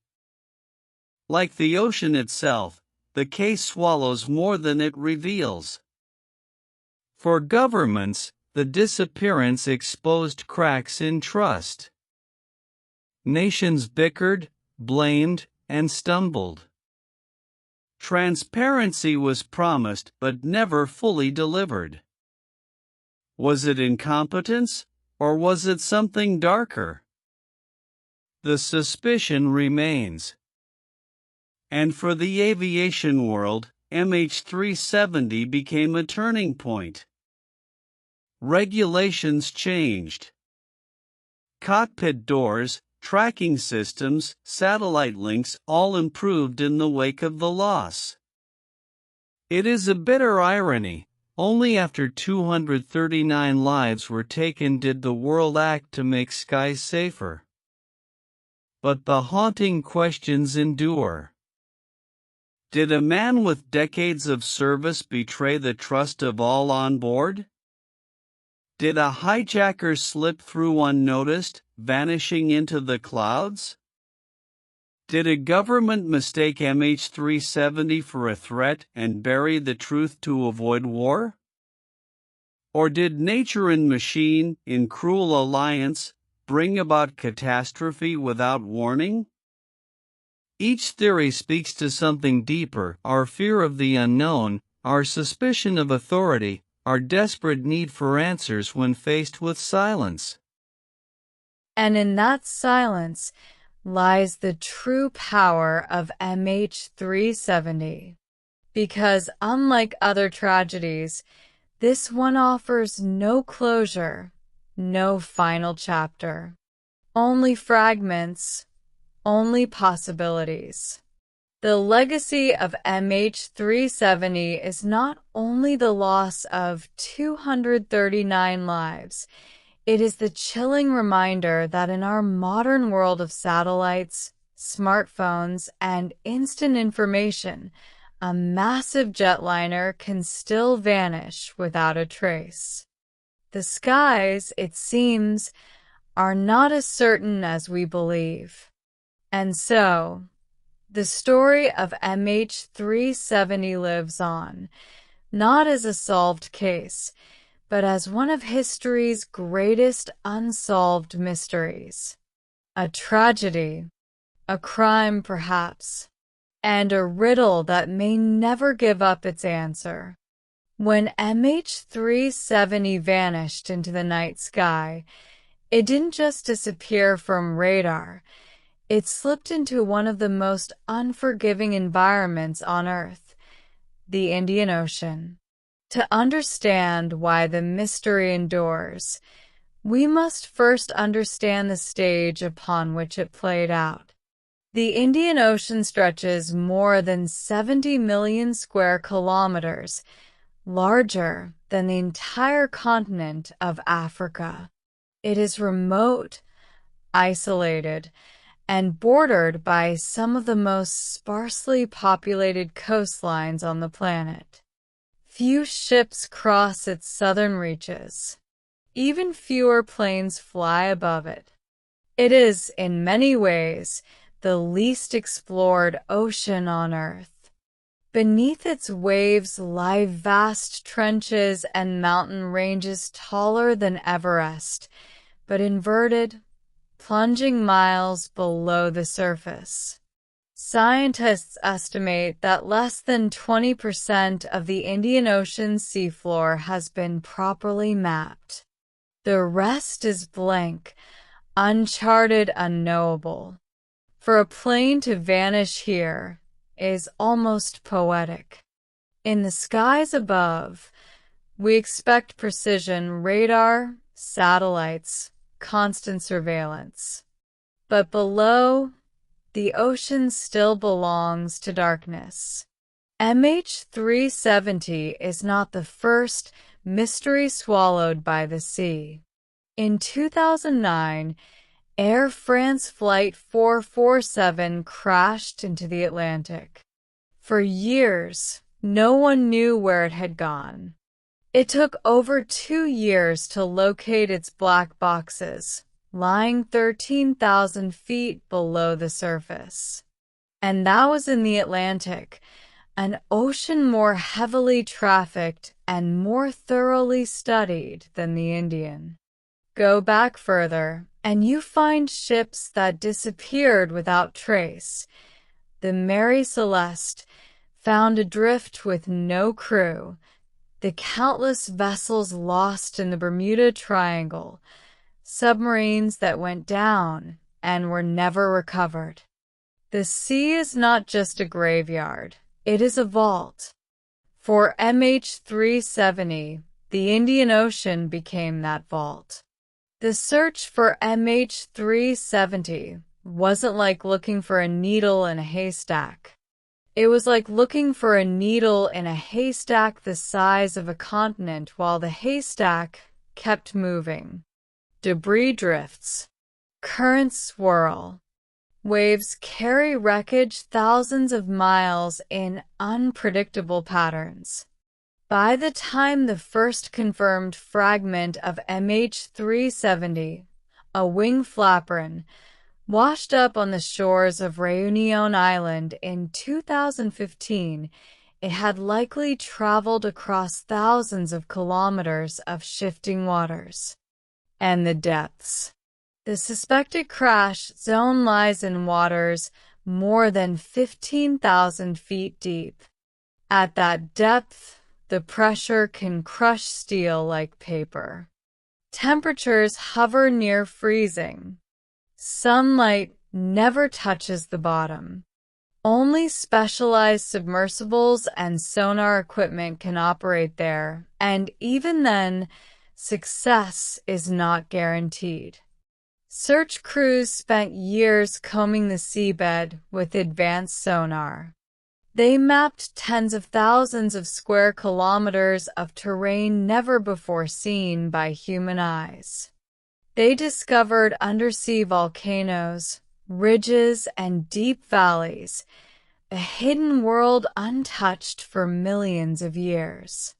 Like the ocean itself, the case swallows more than it reveals. For governments, The disappearance exposed cracks in trust. Nations bickered, blamed, and stumbled. Transparency was promised but never fully delivered. Was it incompetence, or was it something darker? The suspicion remains. And for the aviation world, MH370 became a turning point. Regulations changed. Cockpit doors, tracking systems, satellite links all improved in the wake of the loss. It is a bitter irony. Only after 239 lives were taken did the world act to make skies safer. But the haunting questions endure. Did a man with decades of service betray the trust of all on board? Did a hijacker slip through unnoticed, vanishing into the clouds? Did a government mistake MH370 for a threat and bury the truth to avoid war? Or did nature and machine, in cruel alliance, bring about catastrophe without warning? Each theory speaks to something deeper: our fear of the unknown, our suspicion of authority, our desperate need for answers when faced with silence. And in that silence lies the true power of MH370. Because unlike other tragedies, this one offers no closure, no final chapter. Only fragments, only possibilities. The legacy of MH370 is not only the loss of 239 lives, it is the chilling reminder that in our modern world of satellites, smartphones, and instant information, a massive jetliner can still vanish without a trace. The skies, it seems, are not as certain as we believe. And so, the story of MH370 lives on, not as a solved case, but as one of history's greatest unsolved mysteries. A tragedy, a crime perhaps, and a riddle that may never give up its answer. When MH370 vanished into the night sky, it didn't just disappear from radar, it slipped into one of the most unforgiving environments on Earth, the Indian Ocean. To understand why the mystery endures, we must first understand the stage upon which it played out. The Indian Ocean stretches more than 70 million square kilometers, larger than the entire continent of Africa. It is remote, isolated, and bordered by some of the most sparsely populated coastlines on the planet. Few ships cross its southern reaches. Even fewer planes fly above it. It is, in many ways, the least explored ocean on Earth. Beneath its waves lie vast trenches and mountain ranges taller than Everest, but inverted, plunging miles below the surface. Scientists estimate that less than 20% of the Indian Ocean seafloor has been properly mapped. The rest is blank, uncharted, unknowable. For a plane to vanish here is almost poetic. In the skies above, we expect precision radar, satellites, constant surveillance. But below, the ocean still belongs to darkness. MH370 is not the first mystery swallowed by the sea. In 2009, Air France Flight 447 crashed into the Atlantic. For years, no one knew where it had gone. It took over 2 years to locate its black boxes, lying 13,000 feet below the surface. And that was in the Atlantic, an ocean more heavily trafficked and more thoroughly studied than the Indian. Go back further, and you find ships that disappeared without trace. The Mary Celeste, found adrift with no crew. The countless vessels lost in the Bermuda Triangle. Submarines that went down and were never recovered. The sea is not just a graveyard, it is a vault. For MH370, the Indian Ocean became that vault. The search for MH370 wasn't like looking for a needle in a haystack. It was like looking for a needle in a haystack the size of a continent while the haystack kept moving. Debris drifts. Currents swirl. Waves carry wreckage thousands of miles in unpredictable patterns. By the time the first confirmed fragment of MH370, a wing flaperon, washed up on the shores of Réunion Island in 2015, it had likely traveled across thousands of kilometers of shifting waters. And the depths. The suspected crash zone lies in waters more than 15,000 feet deep. At that depth, the pressure can crush steel like paper. Temperatures hover near freezing. Sunlight never touches the bottom. Only specialized submersibles and sonar equipment can operate there, and even then, success is not guaranteed. Search crews spent years combing the seabed with advanced sonar. They mapped tens of thousands of square kilometers of terrain never before seen by human eyes. They discovered undersea volcanoes, ridges, and deep valleys, a hidden world untouched for millions of years.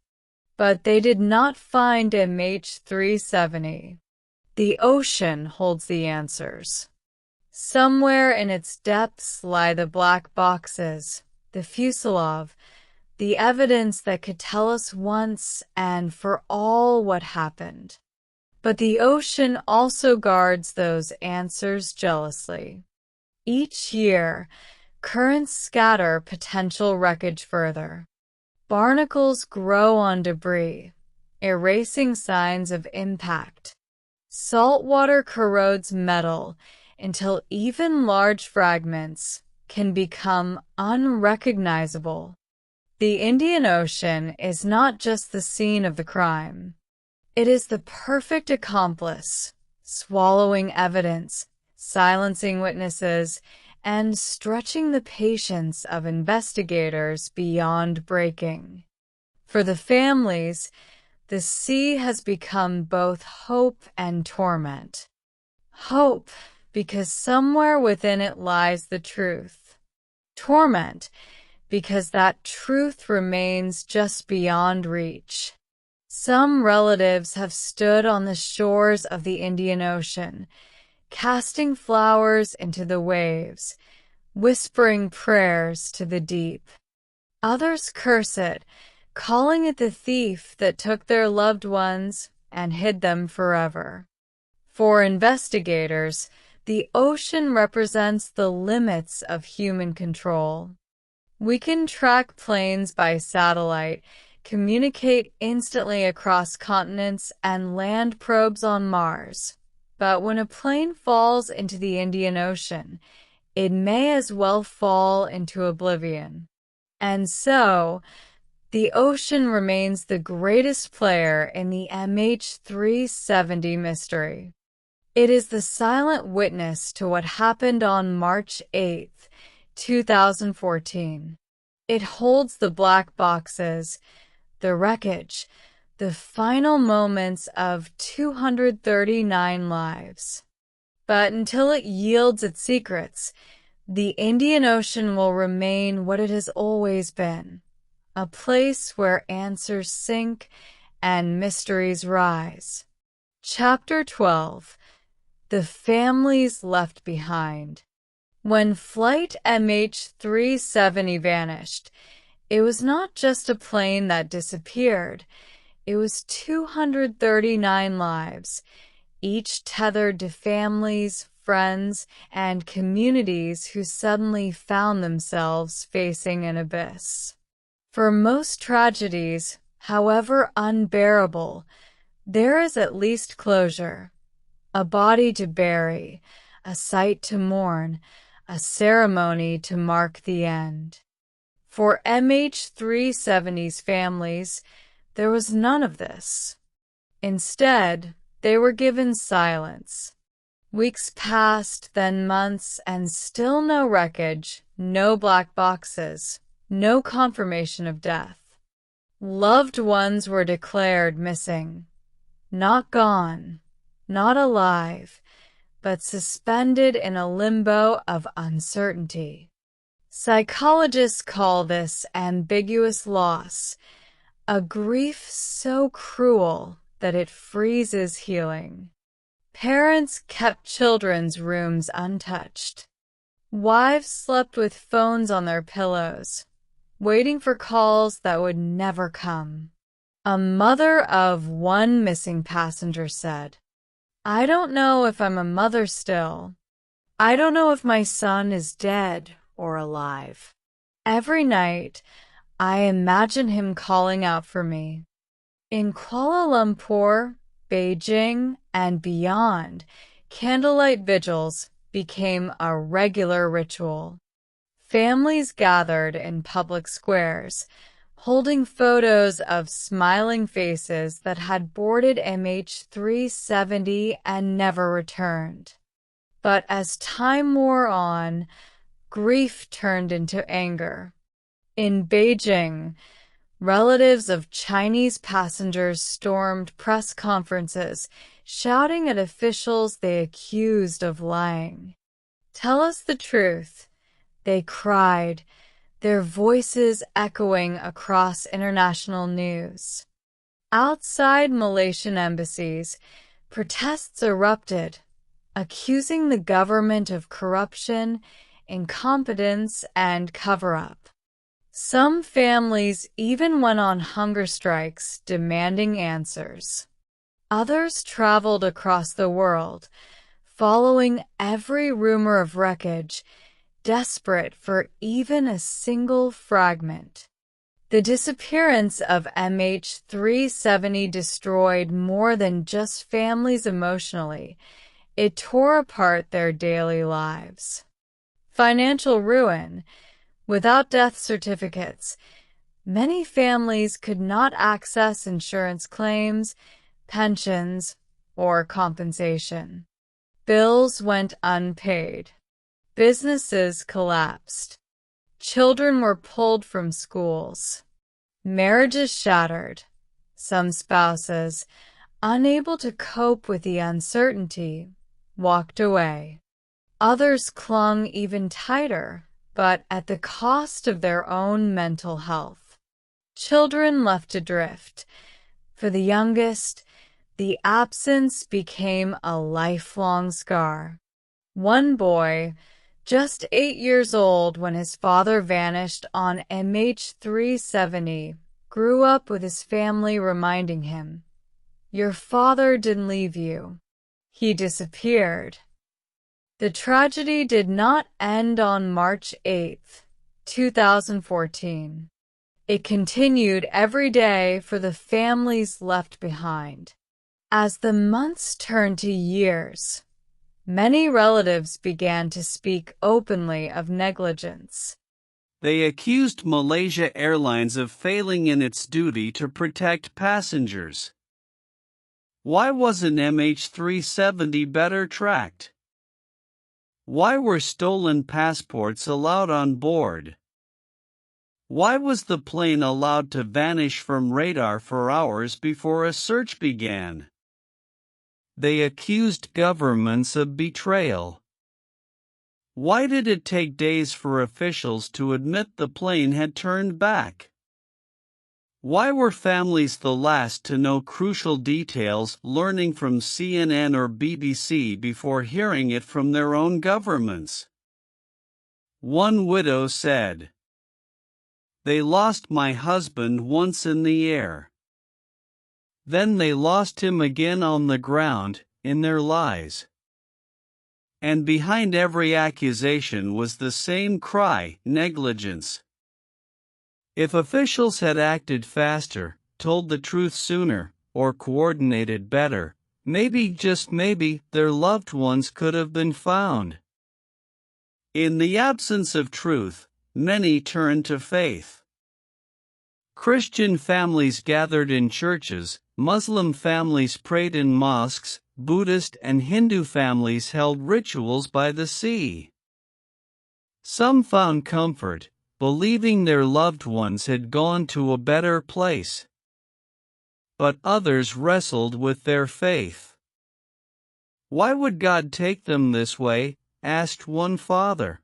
But they did not find MH370. The ocean holds the answers. Somewhere in its depths lie the black boxes, the fuselage, the evidence that could tell us once and for all what happened. But the ocean also guards those answers jealously. Each year, currents scatter potential wreckage further. Barnacles grow on debris, erasing signs of impact. Salt water corrodes metal until even large fragments can become unrecognizable. The Indian Ocean is not just the scene of the crime. It is the perfect accomplice, swallowing evidence, silencing witnesses, and stretching the patience of investigators beyond breaking. For the families, the sea has become both hope and torment. Hope, because somewhere within it lies the truth. Torment, because that truth remains just beyond reach. Some relatives have stood on the shores of the Indian Ocean, casting flowers into the waves, whispering prayers to the deep. Others curse it, calling it the thief that took their loved ones and hid them forever. For investigators, the ocean represents the limits of human control. We can track planes by satellite, communicate instantly across continents, and land probes on Mars. But when a plane falls into the Indian Ocean, it may as well fall into oblivion. And so, the ocean remains the greatest player in the MH370 mystery. It is the silent witness to what happened on March 8, 2014. It holds the black boxes, the wreckage, the final moments of 239 lives. But until it yields its secrets, the Indian Ocean will remain what it has always been, a place where answers sink and mysteries rise. Chapter 12. The Families Left Behind. When Flight MH370 vanished, It was not just a plane that disappeared. It was 239 lives, each tethered to families, friends, and communities who suddenly found themselves facing an abyss. For most tragedies, however unbearable, there is at least closure. A body to bury, a site to mourn, a ceremony to mark the end. For MH370's families, there was none of this. Instead, they were given silence. Weeks passed, then months, and still no wreckage, no black boxes, no confirmation of death. Loved ones were declared missing. Not gone, not alive, but suspended in a limbo of uncertainty. Psychologists call this ambiguous loss, a grief so cruel that it freezes healing. Parents kept children's rooms untouched. Wives slept with phones on their pillows, waiting for calls that would never come. A mother of one missing passenger said, "I don't know if I'm a mother still. I don't know if my son is dead or alive. Every night, I imagine him calling out for me." In Kuala Lumpur, Beijing, and beyond, candlelight vigils became a regular ritual. Families gathered in public squares, holding photos of smiling faces that had boarded MH370 and never returned. But as time wore on, grief turned into anger. In Beijing, relatives of Chinese passengers stormed press conferences, shouting at officials they accused of lying. "Tell us the truth," they cried, their voices echoing across international news. Outside Malaysian embassies, protests erupted, accusing the government of corruption, incompetence, and cover-up. Some families even went on hunger strikes demanding answers. Others traveled across the world, following every rumor of wreckage, desperate for even a single fragment. The disappearance of MH370 destroyed more than just families emotionally. It tore apart their daily lives. Financial ruin. Without death certificates, many families could not access insurance claims, pensions, or compensation. Bills went unpaid. Businesses collapsed. Children were pulled from schools. Marriages shattered. Some spouses, unable to cope with the uncertainty, walked away. Others clung even tighter, but at the cost of their own mental health. Children left adrift. For the youngest, the absence became a lifelong scar. One boy, just 8 years old when his father vanished on MH370, grew up with his family reminding him, "Your father didn't leave you. He disappeared." The tragedy did not end on March 8, 2014. It continued every day for the families left behind. As the months turned to years, many relatives began to speak openly of negligence. They accused Malaysia Airlines of failing in its duty to protect passengers. Why wasn't MH370 better tracked? Why were stolen passports allowed on board? Why was the plane allowed to vanish from radar for hours before a search began? They accused governments of betrayal. Why did it take days for officials to admit the plane had turned back? Why were families the last to know crucial details, learning from CNN or BBC before hearing it from their own governments? One widow said, They lost my husband once in the air. Then they lost him again on the ground, in their lies. And behind every accusation was the same cry, negligence. If officials had acted faster, told the truth sooner, or coordinated better, maybe, just maybe, their loved ones could have been found. In the absence of truth, many turned to faith. Christian families gathered in churches, Muslim families prayed in mosques, Buddhist and Hindu families held rituals by the sea. Some found comfort, believing their loved ones had gone to a better place. But others wrestled with their faith. "Why would God take them this way?" asked one father.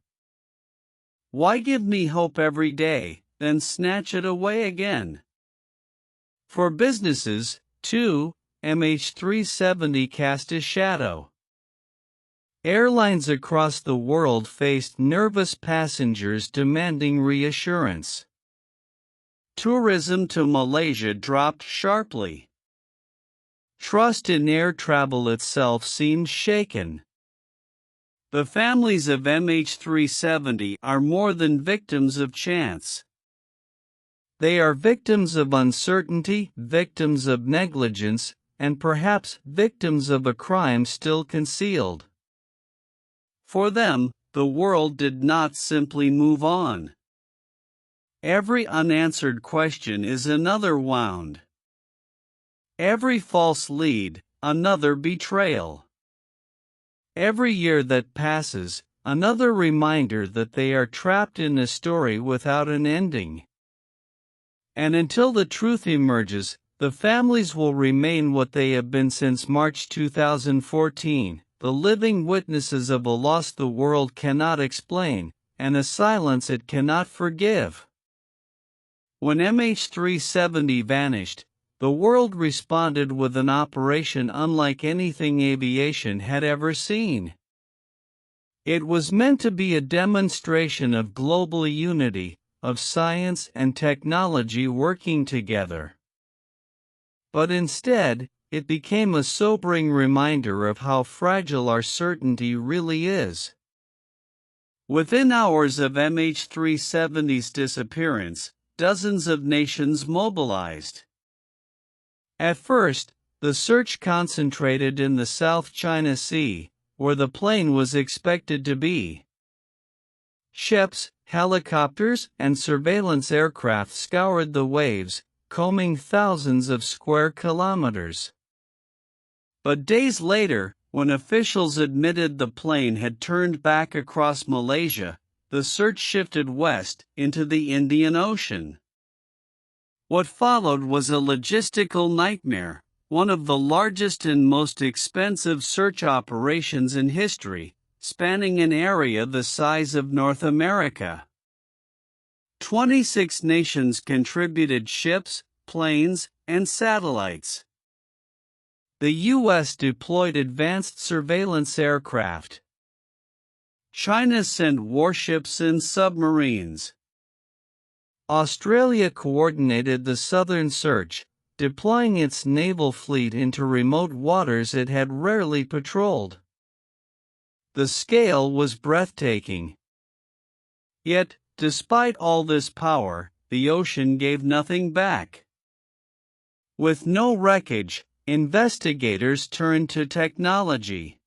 "Why give me hope every day, then snatch it away again?" For businesses, too, MH370 cast a shadow. Airlines across the world faced nervous passengers demanding reassurance. Tourism to Malaysia dropped sharply. Trust in air travel itself seemed shaken. The families of MH370 are more than victims of chance. They are victims of uncertainty, victims of negligence, and perhaps victims of a crime still concealed. For them, the world did not simply move on. Every unanswered question is another wound. Every false lead, another betrayal. Every year that passes, another reminder that they are trapped in a story without an ending. And until the truth emerges, the families will remain what they have been since March 2014, the living witnesses of a loss the world cannot explain, and a silence it cannot forgive. When MH370 vanished, the world responded with an operation unlike anything aviation had ever seen. It was meant to be a demonstration of global unity, of science and technology working together. But instead, it became a sobering reminder of how fragile our certainty really is. Within hours of MH370's disappearance, dozens of nations mobilized. At first, the search concentrated in the South China Sea, where the plane was expected to be. Ships, helicopters, and surveillance aircraft scoured the waves, combing thousands of square kilometers. But days later, when officials admitted the plane had turned back across Malaysia, the search shifted west into the Indian Ocean. What followed was a logistical nightmare, one of the largest and most expensive search operations in history, spanning an area the size of North America. 26 nations contributed ships, planes, and satellites. The U.S. deployed advanced surveillance aircraft. China sent warships and submarines. Australia coordinated the southern search, deploying its naval fleet into remote waters it had rarely patrolled. The scale was breathtaking. Yet, despite all this power, the ocean gave nothing back. With no wreckage, investigators turned to technology.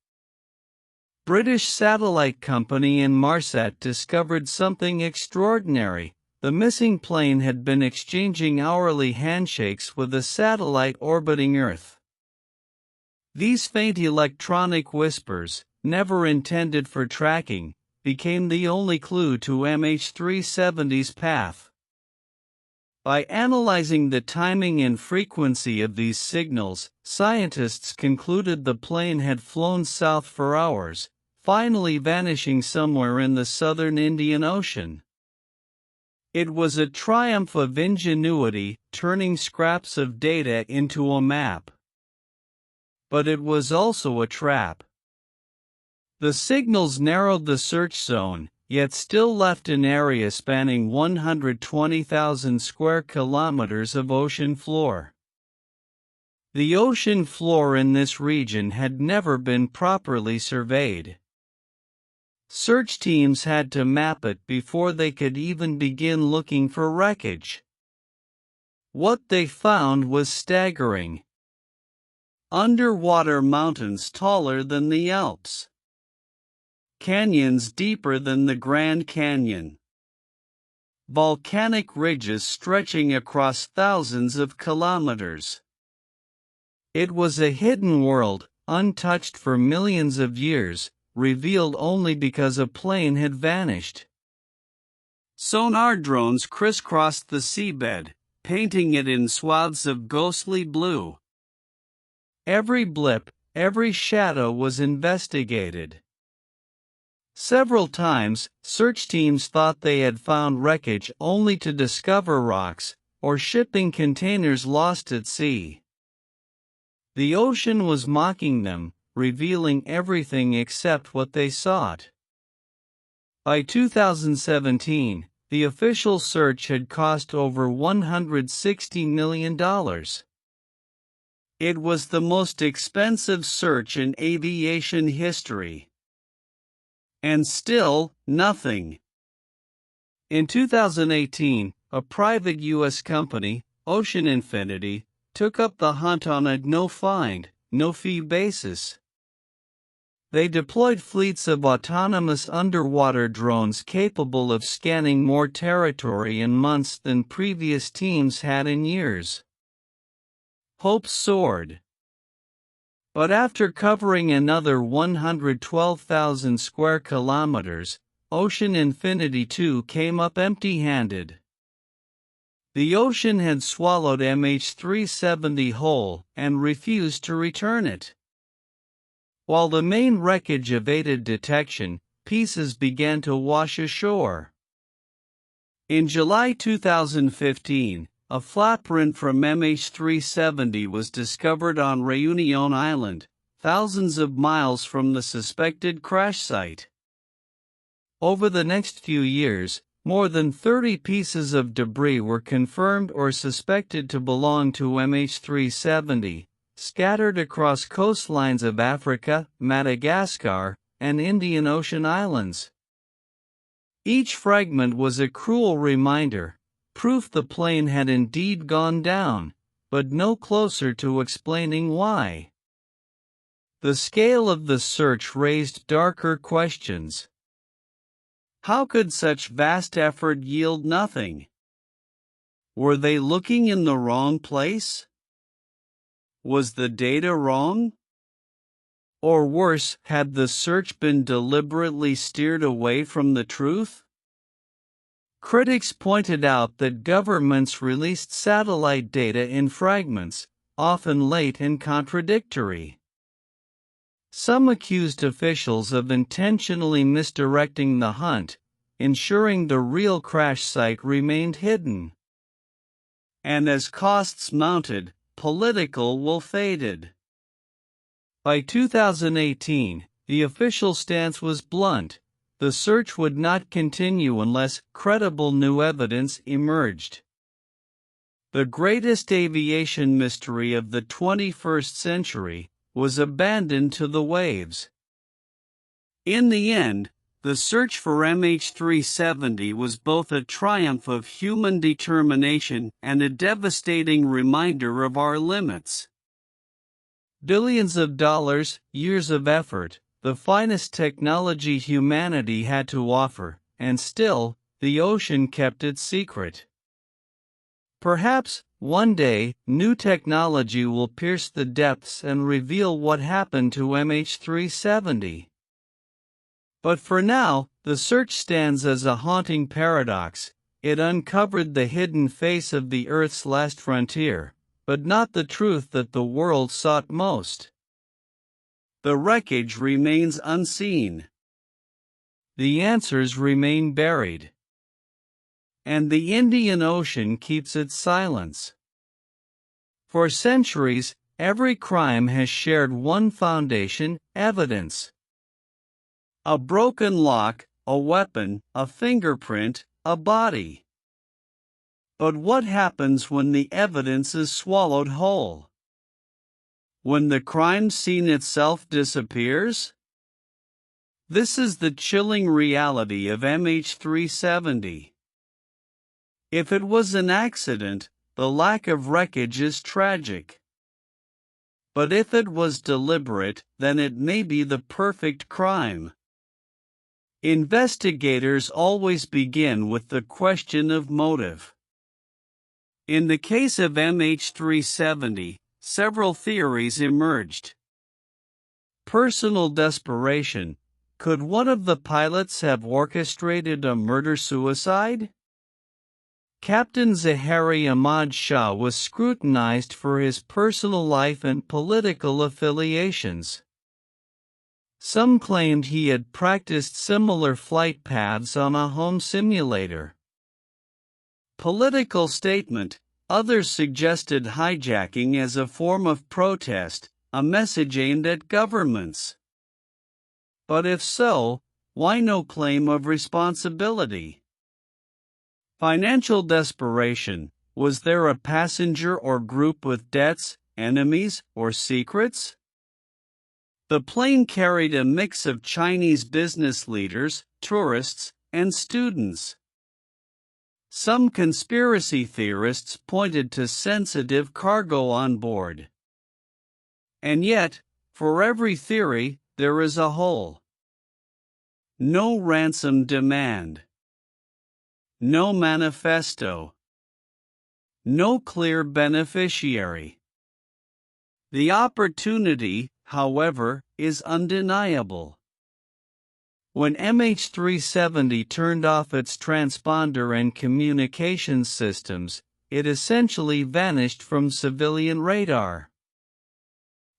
British satellite company Inmarsat discovered something extraordinary. The missing plane had been exchanging hourly handshakes with a satellite orbiting Earth. These faint electronic whispers, never intended for tracking, became the only clue to MH370's path. By analyzing the timing and frequency of these signals, scientists concluded the plane had flown south for hours, finally vanishing somewhere in the southern Indian Ocean. It was a triumph of ingenuity, turning scraps of data into a map. But it was also a trap. The signals narrowed the search zone, yet still left an area spanning 120,000 square kilometers of ocean floor. The ocean floor in this region had never been properly surveyed. Search teams had to map it before they could even begin looking for wreckage. What they found was staggering. Underwater mountains taller than the Alps. Canyons deeper than the Grand Canyon. Volcanic ridges stretching across thousands of kilometers. It was a hidden world, untouched for millions of years, revealed only because a plane had vanished. Sonar drones crisscrossed the seabed, painting it in swaths of ghostly blue. Every blip, every shadow was investigated. Several times, search teams thought they had found wreckage only to discover rocks or shipping containers lost at sea. The ocean was mocking them, revealing everything except what they sought. By 2017, the official search had cost over $160 million. It was the most expensive search in aviation history. And still, nothing. In 2018, a private U.S. company, Ocean Infinity, took up the hunt on a no-find, no-fee basis. They deployed fleets of autonomous underwater drones capable of scanning more territory in months than previous teams had in years. Hope soared. But after covering another 112,000 square kilometers, Ocean Infinity 2 came up empty-handed. The ocean had swallowed MH370 whole and refused to return it. While the main wreckage evaded detection, pieces began to wash ashore. In July 2015, a flatprint from MH370 was discovered on Réunion Island, thousands of miles from the suspected crash site. Over the next few years, more than 30 pieces of debris were confirmed or suspected to belong to MH370, scattered across coastlines of Africa, Madagascar, and Indian Ocean islands. Each fragment was a cruel reminder, proof the plane had indeed gone down, but no closer to explaining why. The scale of the search raised darker questions. How could such vast effort yield nothing? Were they looking in the wrong place? Was the data wrong? Or worse, had the search been deliberately steered away from the truth? Critics pointed out that governments released satellite data in fragments, often late and contradictory. Some accused officials of intentionally misdirecting the hunt, ensuring the real crash site remained hidden. And as costs mounted, political will faded. By 2018, the official stance was blunt: the search would not continue unless credible new evidence emerged. The greatest aviation mystery of the 21st century was abandoned to the waves. In the end, the search for MH370 was both a triumph of human determination and a devastating reminder of our limits. Billions of dollars, years of effort, the finest technology humanity had to offer, and still, the ocean kept its secret. Perhaps, one day, new technology will pierce the depths and reveal what happened to MH370. But for now, the search stands as a haunting paradox. It uncovered the hidden face of the Earth's last frontier, but not the truth that the world sought most. The wreckage remains unseen. The answers remain buried. And the Indian Ocean keeps its silence. For centuries, every crime has shared one foundation: evidence. A broken lock, a weapon, a fingerprint, a body. But what happens when the evidence is swallowed whole? When the crime scene itself disappears? This is the chilling reality of MH370. If it was an accident, the lack of wreckage is tragic. But if it was deliberate, then it may be the perfect crime. Investigators always begin with the question of motive. In the case of MH370, several theories emerged. Personal desperation. Could one of the pilots have orchestrated a murder-suicide? Captain Zahari Ahmad Shah was scrutinized for his personal life and political affiliations. Some claimed he had practiced similar flight paths on a home simulator. Political statement. Others suggested hijacking as a form of protest, a message aimed at governments. But if so, why no claim of responsibility? Financial desperation. Was there a passenger or group with debts, enemies, or secrets? The plane carried a mix of Chinese business leaders, tourists, and students. Some conspiracy theorists pointed to sensitive cargo on board. And yet, for every theory, there is a hole. No ransom demand. No manifesto. No clear beneficiary. The opportunity, however, is undeniable. When MH370 turned off its transponder and communications systems, it essentially vanished from civilian radar.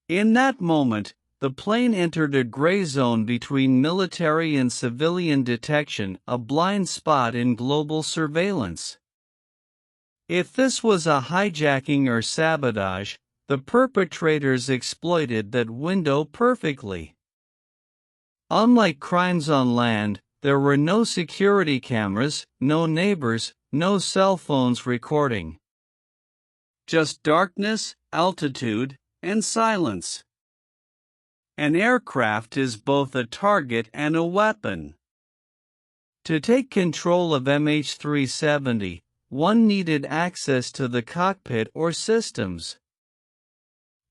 In that moment, the plane entered a gray zone between military and civilian detection, a blind spot in global surveillance. If this was a hijacking or sabotage, the perpetrators exploited that window perfectly. Unlike crimes on land, there were no security cameras, no neighbors, no cell phones recording. Just darkness, altitude, and silence. An aircraft is both a target and a weapon. To take control of MH370, one needed access to the cockpit or systems.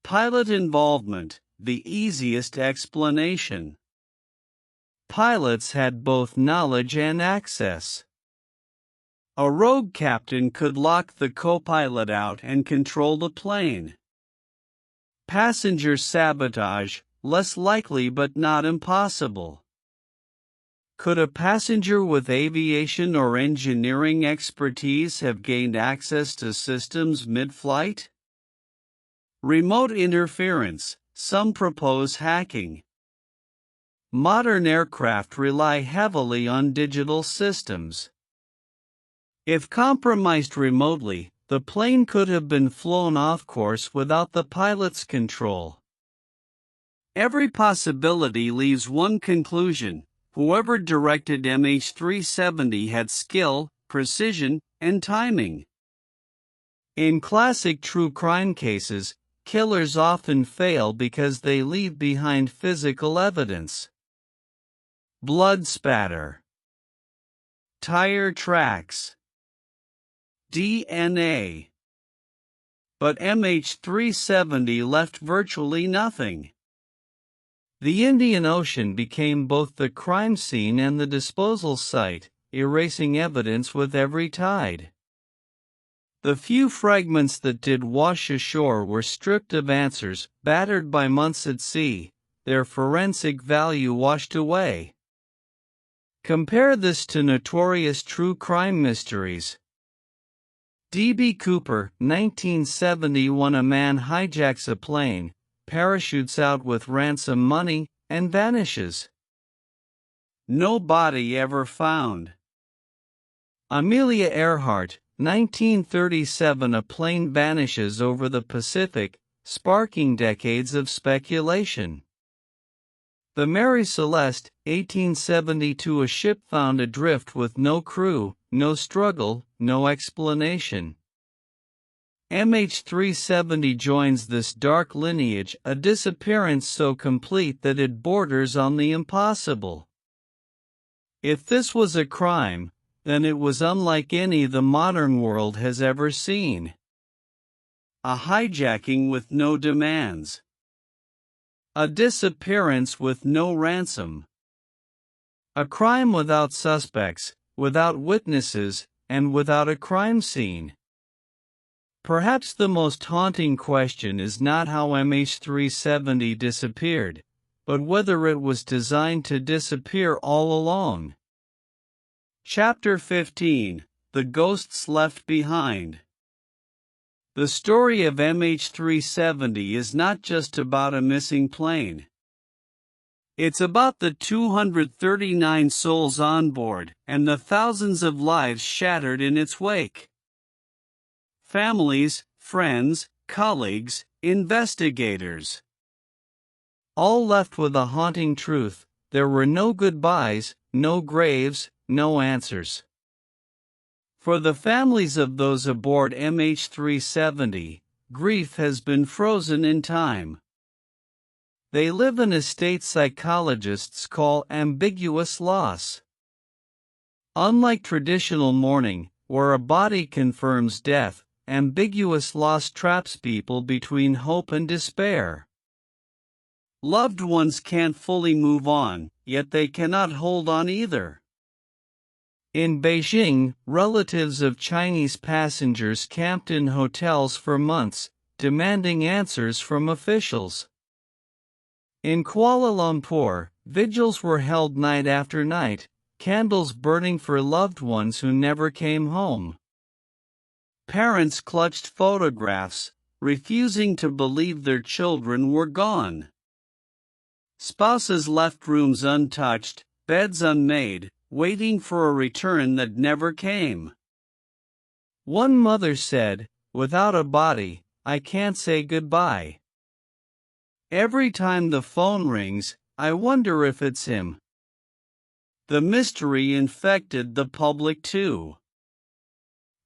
Pilot involvement, the easiest explanation. Pilots had both knowledge and access. A rogue captain could lock the co-pilot out and control the plane. Passenger sabotage, less likely but not impossible. Could a passenger with aviation or engineering expertise have gained access to systems mid-flight? Remote interference. Some propose hacking. Modern aircraft rely heavily on digital systems. If compromised remotely, the plane could have been flown off course without the pilot's control. Every possibility leaves one conclusion: whoever directed MH370 had skill, precision, and timing. In classic true crime cases, killers often fail because they leave behind physical evidence. Blood spatter, tire tracks, DNA. But MH370 left virtually nothing. The Indian Ocean became both the crime scene and the disposal site, erasing evidence with every tide. The few fragments that did wash ashore were stripped of answers, battered by months at sea, their forensic value washed away. Compare this to notorious true crime mysteries. D.B. Cooper, 1971. A man hijacks a plane, parachutes out with ransom money, and vanishes. No body ever found. Amelia Earhart, 1937. A plane vanishes over the Pacific, sparking decades of speculation. The Mary Celeste, 1872, a ship found adrift with no crew, no struggle, no explanation. MH370 joins this dark lineage, a disappearance so complete that it borders on the impossible. If this was a crime, then it was unlike any the modern world has ever seen. A hijacking with no demands. A disappearance with no ransom. A crime without suspects, without witnesses, and without a crime scene. Perhaps the most haunting question is not how MH370 disappeared, but whether it was designed to disappear all along. Chapter 15: The Ghosts Left Behind. The story of MH370 is not just about a missing plane. It's about the 239 souls on board and the thousands of lives shattered in its wake. Families, friends, colleagues, investigators. All left with a haunting truth: there were no goodbyes, no graves, no answers. For the families of those aboard MH370, grief has been frozen in time. They live in a state psychologists call ambiguous loss. Unlike traditional mourning, where a body confirms death, ambiguous loss traps people between hope and despair. Loved ones can't fully move on, yet they cannot hold on either. In Beijing, relatives of Chinese passengers camped in hotels for months, demanding answers from officials. In Kuala Lumpur, vigils were held night after night, candles burning for loved ones who never came home. Parents clutched photographs, refusing to believe their children were gone. Spouses left rooms untouched, beds unmade, waiting for a return that never came. One mother said, "Without a body, I can't say goodbye. Every time the phone rings, I wonder if it's him." The mystery infected the public too.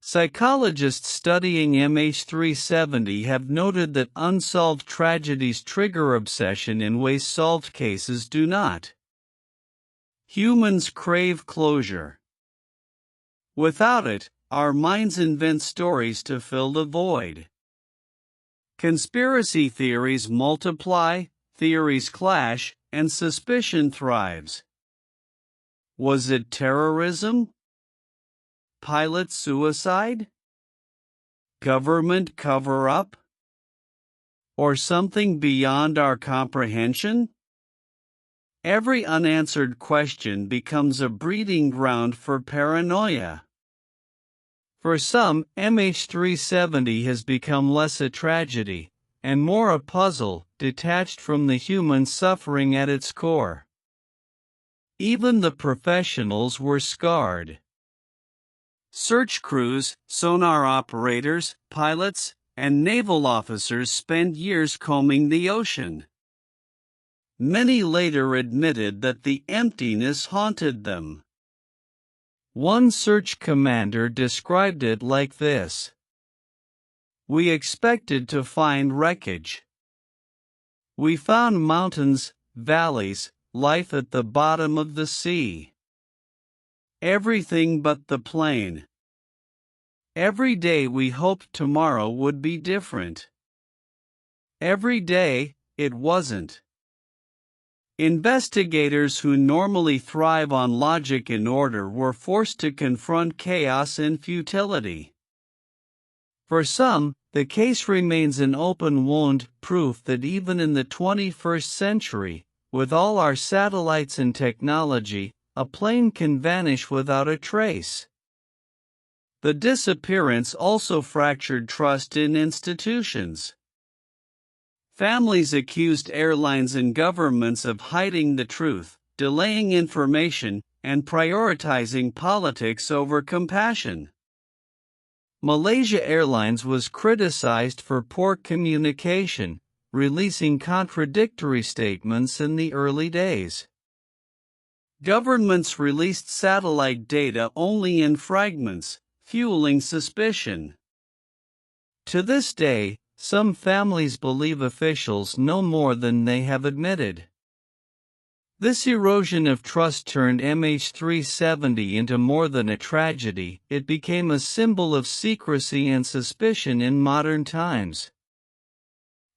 Psychologists studying MH370 have noted that unsolved tragedies trigger obsession in ways solved cases do not. Humans crave closure. Without it, our minds invent stories to fill the void. Conspiracy theories multiply, theories clash, and suspicion thrives. Was it terrorism? Pilot suicide? Government cover-up? Or something beyond our comprehension? Every unanswered question becomes a breeding ground for paranoia. For some, MH370 has become less a tragedy, and more a puzzle, detached from the human suffering at its core. Even the professionals were scarred. Search crews, sonar operators, pilots, and naval officers spent years combing the ocean. Many later admitted that the emptiness haunted them. One search commander described it like this: "We expected to find wreckage. We found mountains, valleys, life at the bottom of the sea. Everything but the plane. Every day we hoped tomorrow would be different. Every day, it wasn't." Investigators who normally thrive on logic and order were forced to confront chaos and futility. For some, the case remains an open wound, proof that even in the 21st century, with all our satellites and technology, a plane can vanish without a trace. The disappearance also fractured trust in institutions. Families accused airlines and governments of hiding the truth, delaying information, and prioritizing politics over compassion. Malaysia Airlines was criticized for poor communication, releasing contradictory statements in the early days. Governments released satellite data only in fragments, fueling suspicion. To this day, some families believe officials know more than they have admitted. This erosion of trust turned MH370 into more than a tragedy. It became a symbol of secrecy and suspicion in modern times.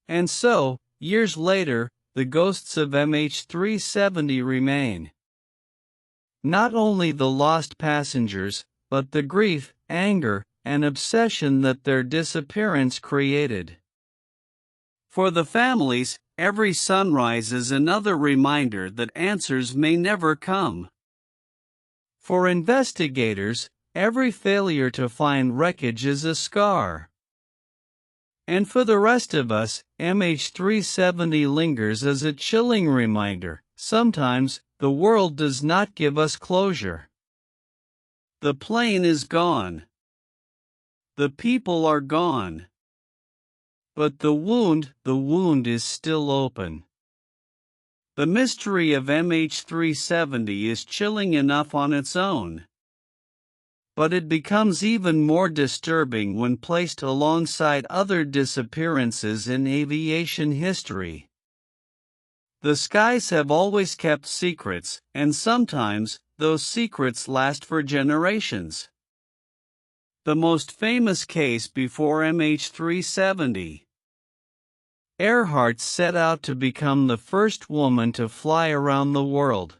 And so, years later, the ghosts of MH370 remain. Not only the lost passengers, but the grief, anger, and obsession that their disappearance created. For the families, every sunrise is another reminder that answers may never come. For investigators, every failure to find wreckage is a scar. And for the rest of us, MH370 lingers as a chilling reminder. Sometimes, the world does not give us closure. The plane is gone. The people are gone. But the wound is still open. The mystery of MH370 is chilling enough on its own. But it becomes even more disturbing when placed alongside other disappearances in aviation history. The skies have always kept secrets, and sometimes, those secrets last for generations. The most famous case before MH370. Earhart set out to become the first woman to fly around the world.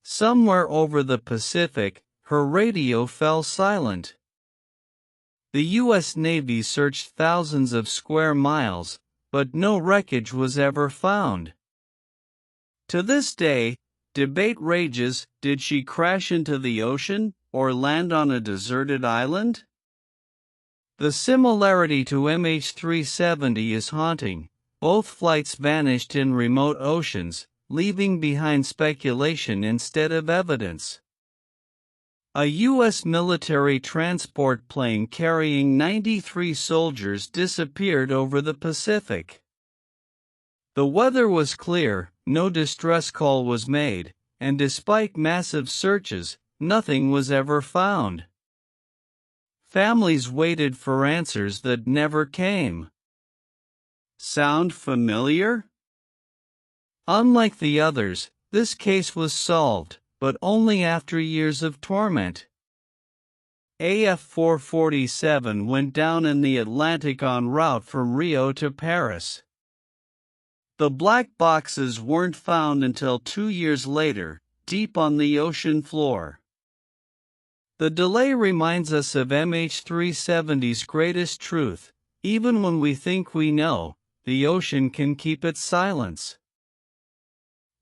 Somewhere over the Pacific, her radio fell silent. The U.S. Navy searched thousands of square miles, but no wreckage was ever found. To this day, debate rages: did she crash into the ocean, or land on a deserted island? The similarity to MH370 is haunting. Both flights vanished in remote oceans, leaving behind speculation instead of evidence. A U.S. military transport plane carrying 93 soldiers disappeared over the Pacific. The weather was clear, no distress call was made, and despite massive searches, nothing was ever found. Families waited for answers that never came. Sound familiar? Unlike the others, this case was solved, but only after years of torment. AF447 went down in the Atlantic en route from Rio to Paris. The black boxes weren't found until 2 years later, deep on the ocean floor. The delay reminds us of MH370's greatest truth: even when we think we know, the ocean can keep its silence.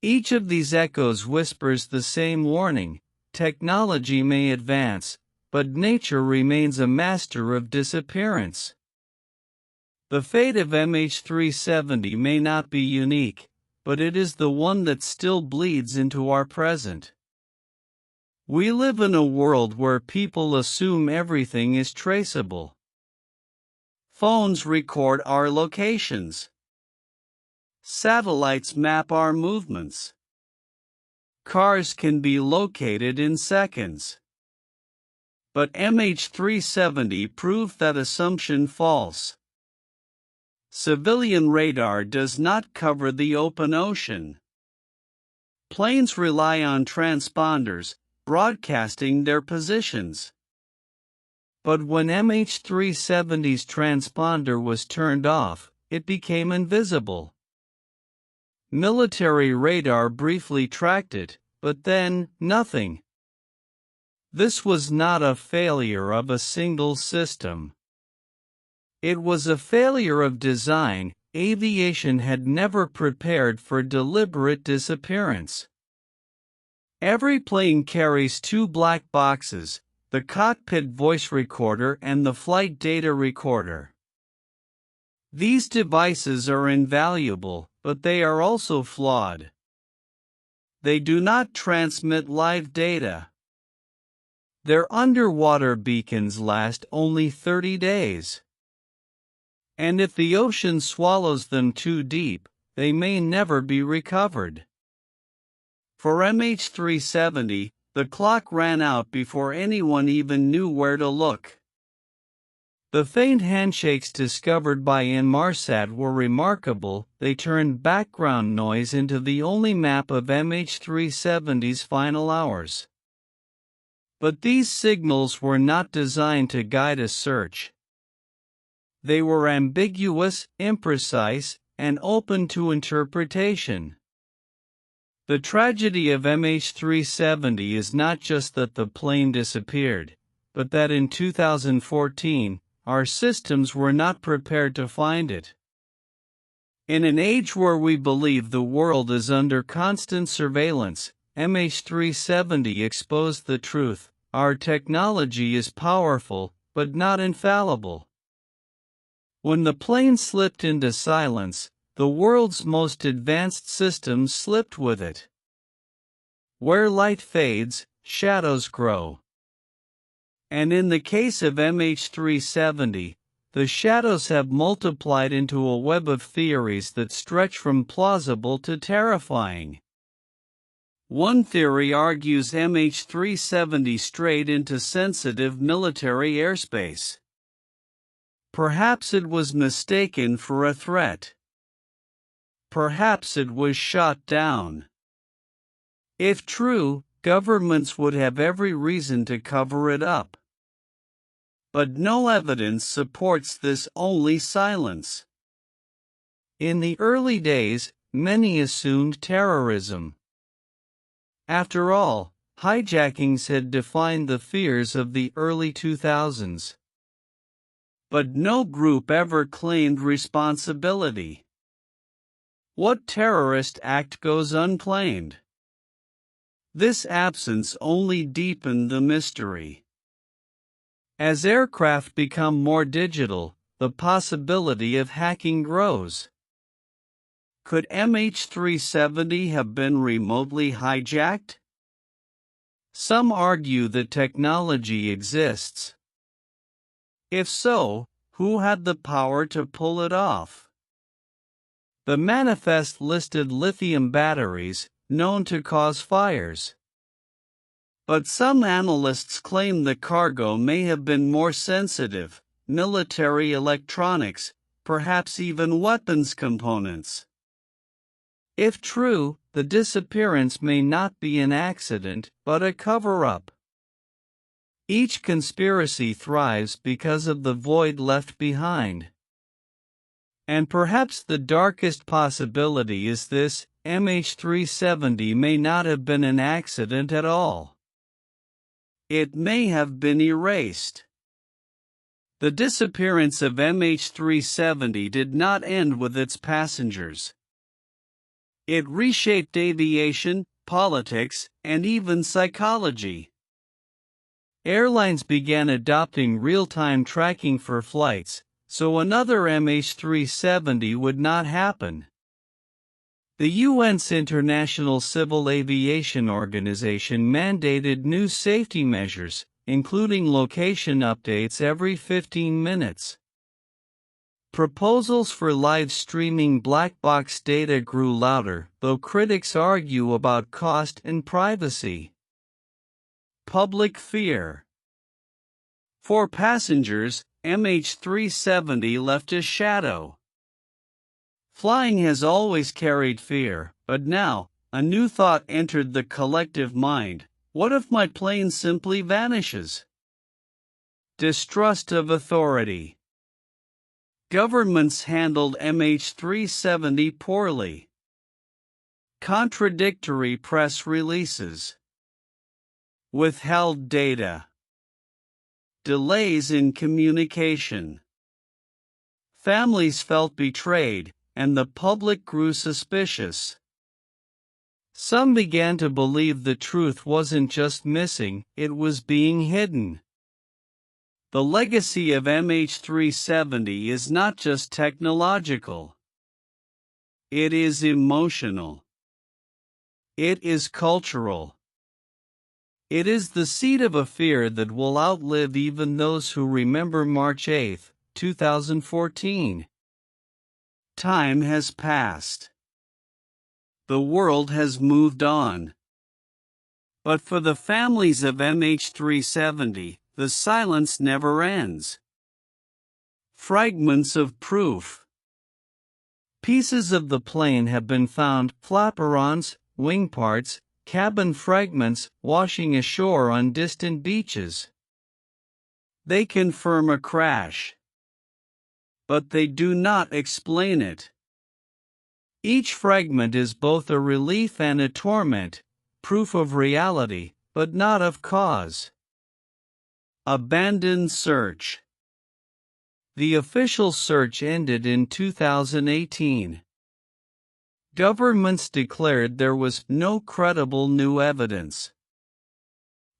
Each of these echoes whispers the same warning: technology may advance, but nature remains a master of disappearance. The fate of MH370 may not be unique, but it is the one that still bleeds into our present. We live in a world where people assume everything is traceable. Phones record our locations. Satellites map our movements. Cars can be located in seconds. But MH370 proved that assumption false. Civilian radar does not cover the open ocean. Planes rely on transponders, broadcasting their positions. But when MH370's transponder was turned off, it became invisible. Military radar briefly tracked it, but then, nothing. This was not a failure of a single system. It was a failure of design. Aviation had never prepared for deliberate disappearance. Every plane carries two black boxes: the cockpit voice recorder and the flight data recorder. These devices are invaluable, but they are also flawed. They do not transmit live data. Their underwater beacons last only 30 days. And if the ocean swallows them too deep, they may never be recovered. For MH370, the clock ran out before anyone even knew where to look. The faint handshakes discovered by Inmarsat were remarkable. They turned background noise into the only map of MH370's final hours. But these signals were not designed to guide a search. They were ambiguous, imprecise, and open to interpretation. The tragedy of MH370 is not just that the plane disappeared, but that in 2014, our systems were not prepared to find it. In an age where we believe the world is under constant surveillance, MH370 exposed the truth: our technology is powerful, but not infallible. When the plane slipped into silence, the world's most advanced systems slipped with it. Where light fades, shadows grow. And in the case of MH370, the shadows have multiplied into a web of theories that stretch from plausible to terrifying. One theory argues MH370 strayed into sensitive military airspace. Perhaps it was mistaken for a threat. Perhaps it was shot down. If true, governments would have every reason to cover it up. But no evidence supports this, only silence. In the early days, many assumed terrorism. After all, hijackings had defined the fears of the early 2000s. But no group ever claimed responsibility. What terrorist act goes unclaimed? This absence only deepened the mystery. As aircraft become more digital, the possibility of hacking grows. Could MH370 have been remotely hijacked? Some argue that technology exists. If so, who had the power to pull it off? The manifest listed lithium batteries, known to cause fires. But some analysts claim the cargo may have been more sensitive: military electronics, perhaps even weapons components. If true, the disappearance may not be an accident, but a cover-up. Each conspiracy thrives because of the void left behind. And perhaps the darkest possibility is this: MH370 may not have been an accident at all. It may have been erased. The disappearance of MH370 did not end with its passengers. It reshaped aviation, politics, and even psychology. Airlines began adopting real-time tracking for flights, so another MH370 would not happen. The UN's International Civil Aviation Organization mandated new safety measures, including location updates every 15 minutes. Proposals for live streaming black box data grew louder, though critics argue about cost and privacy. Public fear. For passengers, MH370 left a shadow. Flying has always carried fear, but now, a new thought entered the collective mind: what if my plane simply vanishes? Distrust of authority. Governments handled MH370 poorly. Contradictory press releases. Withheld data. Delays in communication. Families felt betrayed, and the public grew suspicious. Some began to believe the truth wasn't just missing, it was being hidden. The legacy of MH370 is not just technological. It is emotional. It is cultural. It is the seed of a fear that will outlive even those who remember March 8, 2014. Time has passed. The world has moved on. But for the families of MH370, the silence never ends. Fragments of proof. Pieces of the plane have been found, flaperons, wing parts, cabin fragments, washing ashore on distant beaches. They confirm a crash. But they do not explain it. Each fragment is both a relief and a torment, proof of reality, but not of cause. Abandoned search. The official search ended in 2018. Governments declared there was no credible new evidence.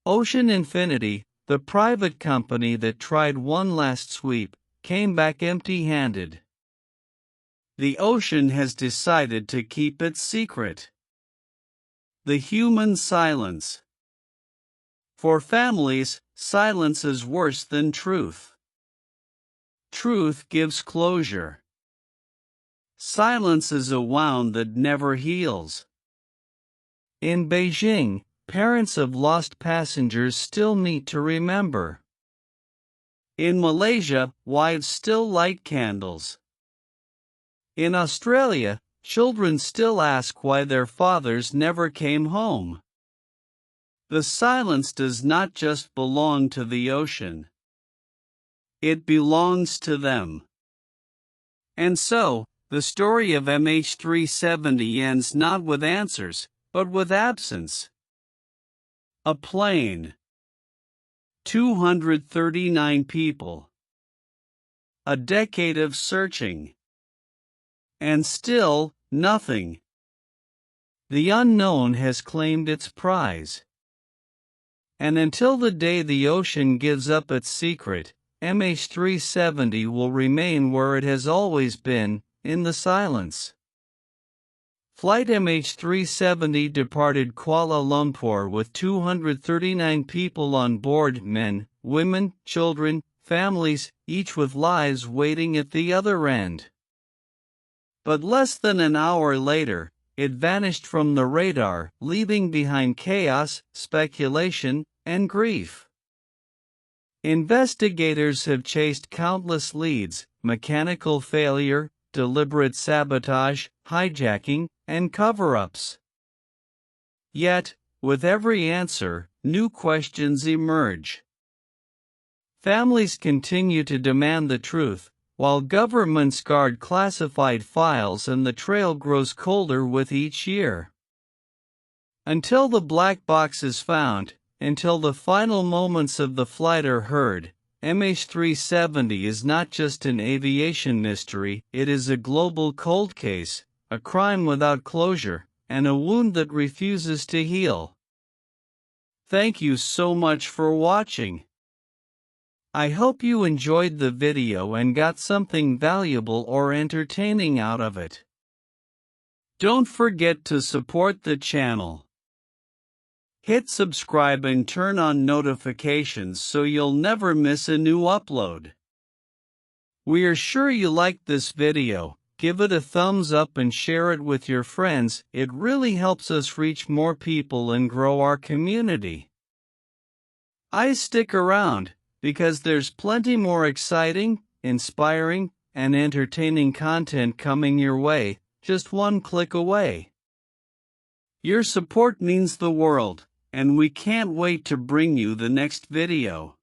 Ocean Infinity, the private company that tried one last sweep, came back empty-handed. The ocean has decided to keep its secret. The human silence. For families, silence is worse than truth. Truth gives closure. Silence is a wound that never heals. In Beijing, parents of lost passengers still meet to remember. In Malaysia, wives still light candles. In Australia, children still ask why their fathers never came home. The silence does not just belong to the ocean. It belongs to them. And so, the story of MH370 ends not with answers, but with absence. A plane. 239 people. A decade of searching. And still, nothing. The unknown has claimed its prize. And until the day the ocean gives up its secret, MH370 will remain where it has always been, in the silence. Flight MH370 departed Kuala Lumpur with 239 people on board, men, women, children, families, each with lives waiting at the other end. But less than an hour later, it vanished from the radar, leaving behind chaos, speculation, and grief. Investigators have chased countless leads: mechanical failure, deliberate sabotage, hijacking, and cover-ups. Yet, with every answer, new questions emerge. Families continue to demand the truth, while governments guard classified files, and the trail grows colder with each year. Until the black box is found, until the final moments of the flight are heard, MH370 is not just an aviation mystery, it is a global cold case, a crime without closure, and a wound that refuses to heal. Thank you so much for watching. I hope you enjoyed the video and got something valuable or entertaining out of it. Don't forget to support the channel. Hit subscribe and turn on notifications so you'll never miss a new upload. We are sure you liked this video. Give it a thumbs up and share it with your friends. It really helps us reach more people and grow our community. Stick around, because there's plenty more exciting, inspiring, and entertaining content coming your way, just one click away. Your support means the world, and we can't wait to bring you the next video.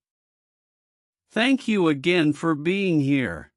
Thank you again for being here.